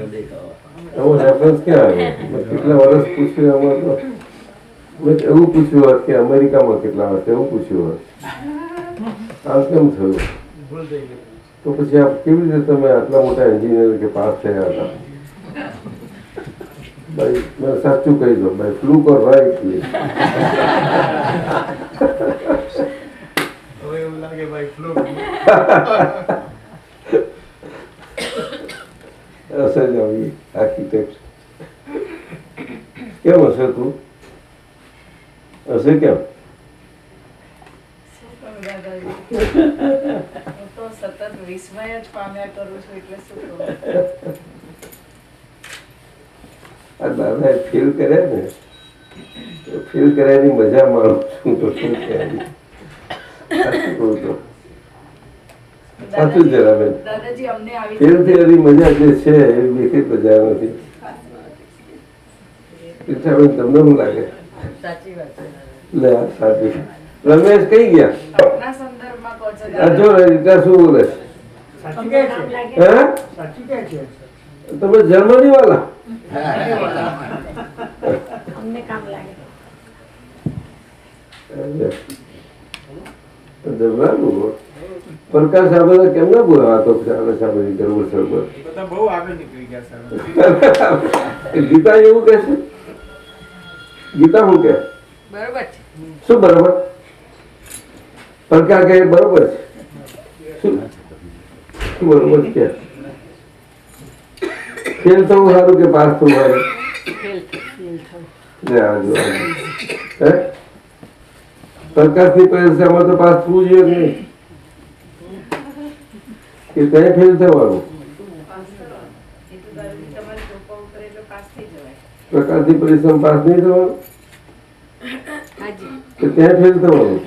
એવો રેફરન્સ ક્યાં આવ્યો? મેં કેટલા વર્ષ પૂછ્યું એમાં તો મેં એવું પૂછ્યું હોત કે અમેરિકામાં કેટલા વર્ષ એવું પૂછ્યું હોત. આમ કેમ થયું? ભૂલ થઈ ગઈ. તો પછી આપ કેવી રીતે તમે આટલા મોટા એન્જિનિયર કે પાસ થયા હતા? ભાઈ મેં સાચું કહી દો ભાઈ, ફ્લુક ઓર રાઈટ? હવે એવું લાગે ભાઈ ફ્લુક. હશે જ આવી આર્કિટેક્ટ. કેમ હશે તું? હશે કેમ? શું કરું દાદાજી? હું તો સતત વિસ્મય જ પામ્યા કરું છું, એટલે શું કરું? આ દાદાએ ફીલ કર્યા ને, ફીલ કર્યાની મજા માણું છું. તો શું કહેવાય? સાચું કહું તો સાચું જરા બેન, દાદાજી અમને આવી ફીલ થયેલી મજા જે છે એ બીજી મજા નથી. રીટાબેન તમને શું લાગે? સાચી વાત છે. લે આ સાચું. રમેશ કઈ ગયા? આપના સંદર્ભમાં કહો છો આ જો રીટા શું બોલે છે? સાચું કહે છે. હે સાચું કહે છે. તમે જર્મની વાળા? અમને કામ લાગે. પ્રકાશ આ બધા કેમ ના બોલા તો ચાલે સાબરી કરવું સરબર? બધા બહુ આગળ નીકળી ગયા સર. ગીતા એવું કે છે? ગીતા શું કે? બરોબર છે. શું બરોબર? પ્રકાશ કે બરોબર છે? શું બરોબર કે? ફેલ થવું સારું કે પાસ થવું સારું? પ્રકાશની પરીક્ષામાં તો પાસ થવું જોઈએ કે નહીં? કે ત્યાં ફેલ થવાનું? પ્રકાશની પરીક્ષામાં પાસ નહીં થવાનું કે ત્યાં ફેલ થવાનું?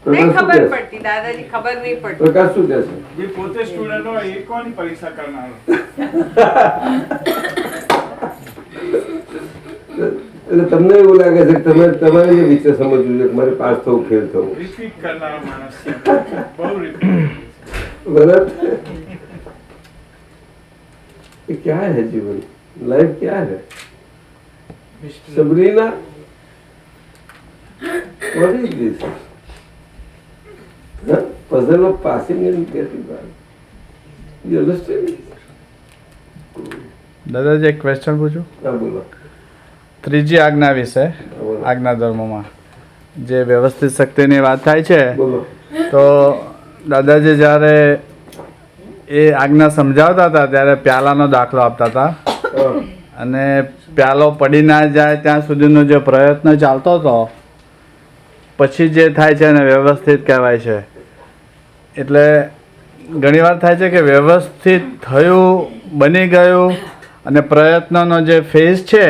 પ્રકાશ શું કહે છે? દાદાજી ખબર નહીં પડતી. પ્રકાશ શું કહે છે? જે પોતે સ્ટુડન્ટ હોય એ કોની પરીક્ષા કરનાર? એટલે તમને એવું લાગે છે કે તમારે જે વિશે સમજવું છે કે મારે પાસ થવું ફેલ થવું? રિપીટ કરનારો માણસ છે. બહુ રિપીટ. गलत है। ये क्या है जीवन? लाइफ क्या है? Sabrina, what is this? Huh? Puzzle of passing and getting by. You understand? દાદાજી એક ક્વેશ્ચન પૂછું? હા બોલો. ત્રીજી આજ્ઞા વિશે, બોલો. આજ્ઞા ધર્મમાં જે વ્યવસ્થિત શક્તિની વાત થાય છે, બોલો. તો દાદાજી જ્યારે એ આજ્ઞા સમજાવતા હતા ત્યારે પ્યાલાનો દાખલો આપતા હતા હા. અને પ્યાલો પડી ના જાય ત્યાં સુધીનો જે પ્રયત્ન ચાલતો હતો પછી જે થાય છે એને વ્યવસ્થિત કહેવાય છે. એટલે ઘણીવાર થાય છે કે વ્યવસ્થિત થયું, બની ગયું, અને પ્રયત્નનો જે ફેઝ છે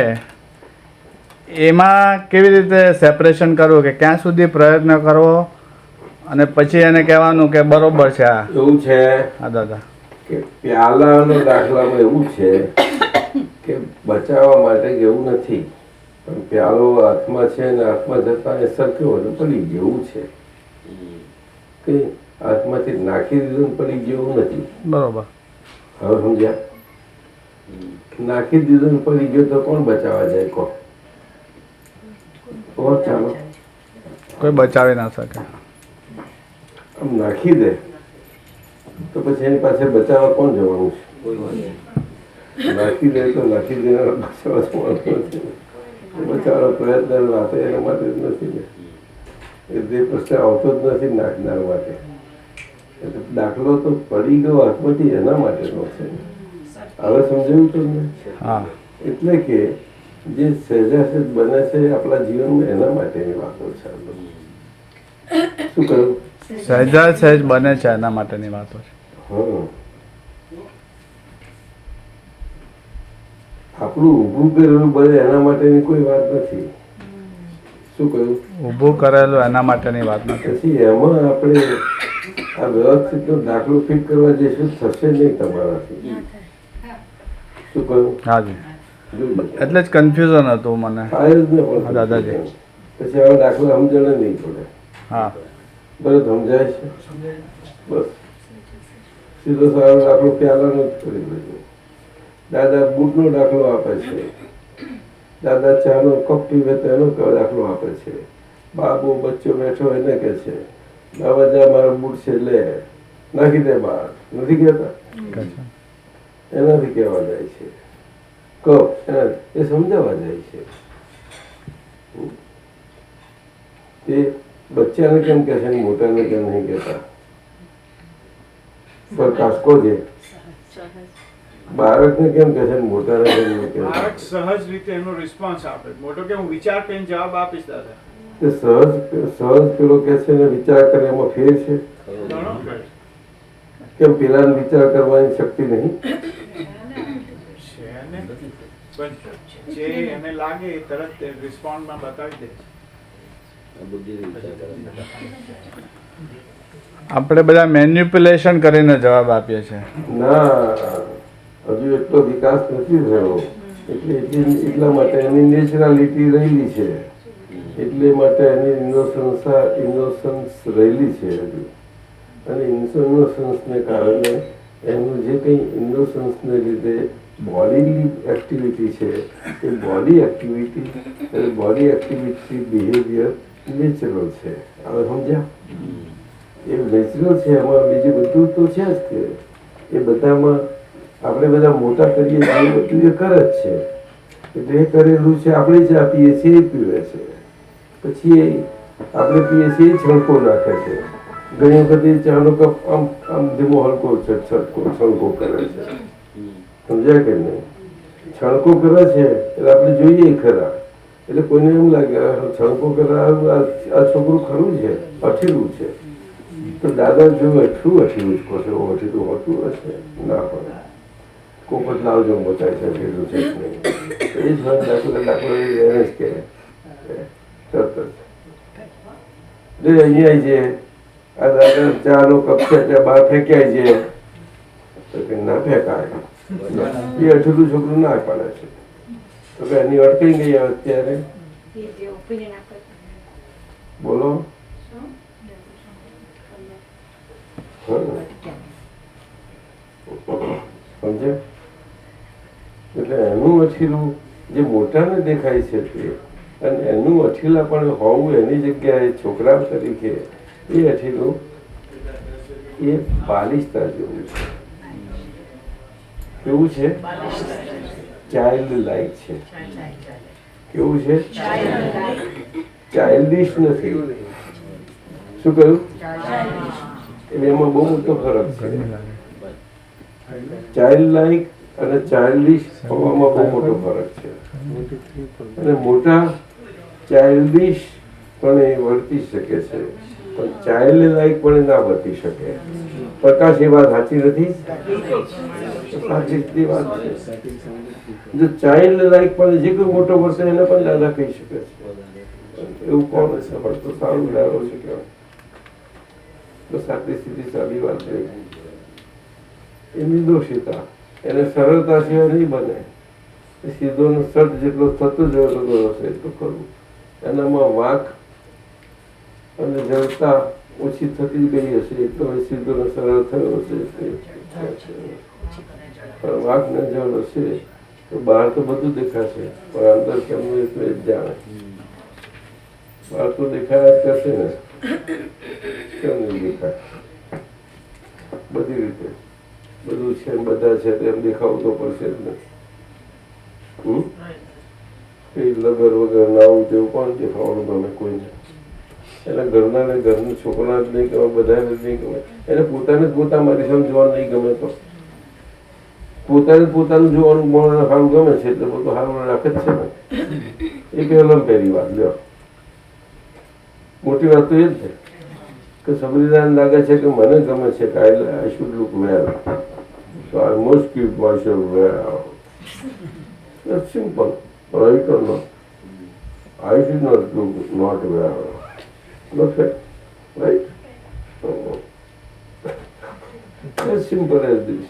એમાં કેવી રીતે સેપરેશન કરવું કે ક્યાં સુધી પ્રયત્ન કરવો અને પછી એને કહેવાનું કે બરોબર છે આ. એવું છે હા દાદા. કે પ્યાલાનો દાખલામાં એવું છે કે બચાવવા માટે એવું નથી, પણ પ્યાલો હાથમાં છે ને હાથમાં જતા એ સરખ્યો અને પડી ગયું છે કે હાથમાંથી નાખી દીધું ને પડી ગયું નથી. બરોબર. હવે સમજ્યા? નાખી દીધું ને પડી ગયો તો કોણ બચાવવા જાય? કોણ? ચાલો કોઈ બચાવી ના શકે. આમ નાખી દે તો પછી એની પાસે બચાવવા કોણ જવાનું છે? નાખી દે તો નાખી દે, બચાવવા જવાનું નથી. બચારો પ્રયત્ન વાતે એના માટે જ નથી ને, એ જે પ્રશ્ન આવતો જ નથી નાખનાર માટે. એટલે દાખલો તો પડી ગયો હાથમાંથી એના માટેનો છે. હવે સમજાયું તમને? હા. એટલે કે જે સહેજાસહેજ બને છે આપણા જીવનમાં એના માટેની વાતો છે. શું કહ્યું? સહેજા સહેજ બને છે એના માટેની વાતો છે. હા, આપણું ઊભું કરેલું બને એના માટેની કોઈ વાત નથી. શું કહ્યું? ઊભું કરેલું એના માટેની વાત નથી. પછી એમાં આપણે આ વ્યવસ્થિતનો દાખલો ફિટ કરવા જઈશું થશે નહીં તમારાથી. શું કહ્યું? હાજી, જોજો. એટલે જ કન્ફ્યુઝન હતું મને. થાય જ ને પણ દાદાજી. પછી આવા દાખલા સમજણે નહીં પડે. હા, બરાબર સમજાય છે? બસ સીધો સારો દાખલો પ્યાલાનો જ કરી દેજો. દાદા બૂટનો દાખલો આપે છે, દાદા ચાનો કપ પીવે તો એનો દાખલો આપે છે, બાબુ બચ્ચો બેઠો એને કે છે બાબા જા મારો બૂટ છે લે નાખી દે બહાર, નથી કહેતા? એનાથી કહેવા જાય છે. કપ એ સમજાવવા જાય છે. તે બચ્ચાને કેમ કહે છે ને મોટાને કેમ નહીં કહેતા? પર કાસ્કો છે. બાળકને કેમ કહે છે ને મોટાને કેમ નહીં કહેતા? બાળક સહજ રીતે એનો રિસ્પોન્સ આપે. મોટો કે હું વિચાર કરીને જવાબ આપીશ દાદા. તે સહજ પેલો કે છે ને વિચાર કરે એમાં ફેર છે. ઘણો ફેર કેમ પેલાને વિચાર કરવાની શક્તિ નહીં? છે ને, પણ જે એને લાગે એ તરત રિસ્પોન્ડમાં બતાવી દે છે. આપણે બધા મેન્યુપ્યુલેશન કરીને જવાબ આપીએ છીએ. ના, હજુ એટલો વિકાસ નથી થયો. એટલા માટે એની નેચરાલિટી રહેલી છે, એટલે માટે એની ઇનોસન્સ રહેલી છે હજુ. અને ઇનોસન્સને કારણે એનું જે કંઈ ઇનોસન્સને લીધે બોડીની એક્ટિવિટી છે એ બોડી એક્ટિવિટી બિહેવિયર નેચરલ છે. હવે સમજ્યા? એ નેચરલ છે. એમાં બીજું બધું તો છે જ કે એ બધામાં આપણે બધા મોટા કરીએ છીએ બધું એ કરે જ છે. એટલે એ કરેલું છે. આપણે ચા પીએ છીએ એ પીવે છે, પછી આપણે પીએ છીએ એ છણકો નાખે છે. ઘણી વખત એ ચાનો કપ આમ આમ ધીમો હલકો છણકો કરે છે. સમજાય કે નહીં? છણકો કરે છે એટલે આપણે જોઈએ ખરા. એટલે કોઈને એમ લાગે છણકો કરે આ છોકરું ખરું છે, અઠીલું છે. તો દાદા જોયું એટલું અઠીલું જ કહો છો, અઠીલું હોતું હશે ના હોય. કોપટ લાવજો બતાય છે અઠીલું છે જ નહીં. એ જ હોય દાખલો એને જ કહે તરત જ અહીંયા છે આ દાદા ચાનો કપ છે ત્યાં બહાર ફેંક્યાય છે તો કે ના ફેંકાય. એ અઠીલું છોકરું ના પાડે છે તો કે એની અટકાઈ ગઈ અત્યારે. બોલો. સમજે? એટલે એનું અઠીલું જે મોટાને દેખાય છે તે, અને એનું અઠીલા પણ હોવું એની જગ્યાએ છોકરા તરીકે એ અઠીલું એ બાલિશતા જેવું છે. કેવું છે? ચાઇલ્ડ લાઈક છે. કેવું છે? ચાઇલ્ડિશ નથી. શું કહ્યું? એમાં બહુ મોટો ફરક છે. ચાઇલ્ડ લાઈક અને ચાઇલ્ડિશ હોવામાં બહુ મોટો ફરક છે. અને મોટા ચાઇલ્ડિશ પણ એ વર્તી શકે છે, પણ ચાઇલ્ડ લાઈક પણ ના વર્તી શકે. પ્રકાશ એ વાત સાચી નથી? સાચી વાત છે. જો ચાઇલ્ડ લાઈક પણ જે કોઈ મોટો વર્તે એને પણ દાદા કહી શકે છે. એવું કોણ હશે? પણ તો સારું લાવો છે કહેવાય. તો સાચી સીધી સારી વાત છે. એ નિર્દોષિતા એને સરળતા સિવાય નહીં બને. સીધો સટ જેટલો થતો જતો હશે એટલું કરવું. એનામાં વાંક અને જડતા ઓછી થતી ગઈ હશે એટલો સીધો ને સરળ થયો હશે. પણ વાંક ને જળ હશે તો બહાર તો બધું દેખાશે, પણ અંદર કેમનું એ તો એ જ જાણે. બહાર તો દેખાયા જ કરશે ને, કેમ નહીં દેખાય? બધી રીતે બધું છે બધા છે તેમ દેખાવું તો પડશે જ ને. એ લગર વગર નાવું તેવું કોણ દેખાવાનું ગમે કોઈને? એટલે ઘરના છોકરા જ નહીં ગમે, બધાને જ નહીં ગમે. એને પોતાને જ પોતા મારી સામે જોવાનું નહીં ગમે તો પોતાને પોતાનું જોવાનું મને સારું ગમે છે એટલે બધું સારું રાખે જ છે ને. એ પહેલાં પહેલી વાત લ્યો. મોટી વાત તો એ જ છે કે સમરીદાન લાગે છે કે મને ગમે છે કે I should look well, so I must keep myself well. That's simple, right or not? I should not look not well. Perfect, right? As simple as this.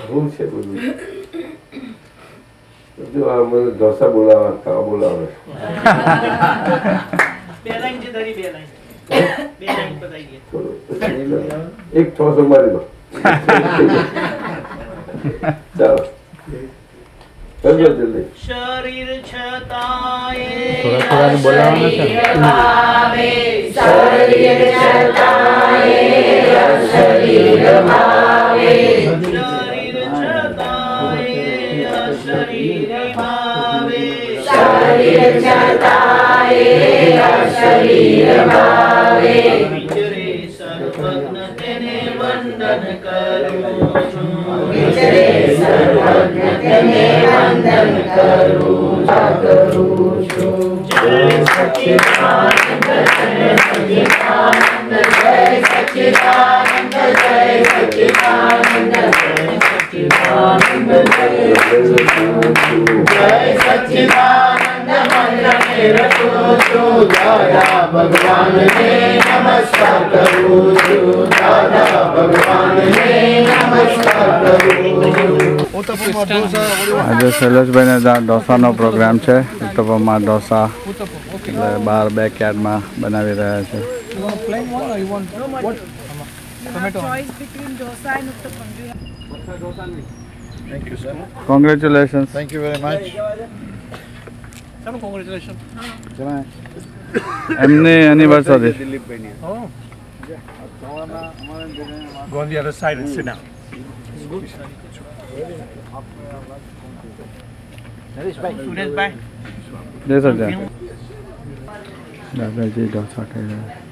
શું છે બધું? જો આ મને ઢોસા બોલાવે, ખાવા બોલાવે. બે લાઈન છે ધરી, બે લાઈન બતાવી દે. એક ઠોસો મારી દો. ચાલો કરજો જલ્દી. શરીર છતાંય થોડા બોલાવવાના છે. શરીર છતાંય અશરીર ભાવે, શરીર છતાંય અશરીર ભાવે, શરીર છતાંય અશરીર ભાવે, વિચરે સર્વજ્ઞ તેને વંદન કરું છું, વિચરે સર્વજ્ઞ તેને વંદન કરું છું. જય સચ્ચિદાનંદ, જય સચ્ચિદાનંદ, જય સચ્ચિદાનંદ, જય સચ્ચિદાનંદ, જય સચ્ચિદાનંદ, જય સચ્ચિદાનંદ મંત્રને રચું છું, દાદા ભગવાનને નમસ્કાર કરું છું, દાદા ભગવાનને નમસ્કાર કરું છું. આજે શૈલેષભાઈને ત્યાં ઢોસાનો પ્રોગ્રામ છે. ઉત્તપમમાં ઢોસા એટલે બહાર બેકયાર્ડમાં બનાવી રહ્યા છે. Congratulation. Thank you very much. એમની anniversary. Go on the other side and sit down. Sureshbhai જય સચ્ચિદાનંદ. દાદાજી ઢોસા ખાઈ રહ્યા છે.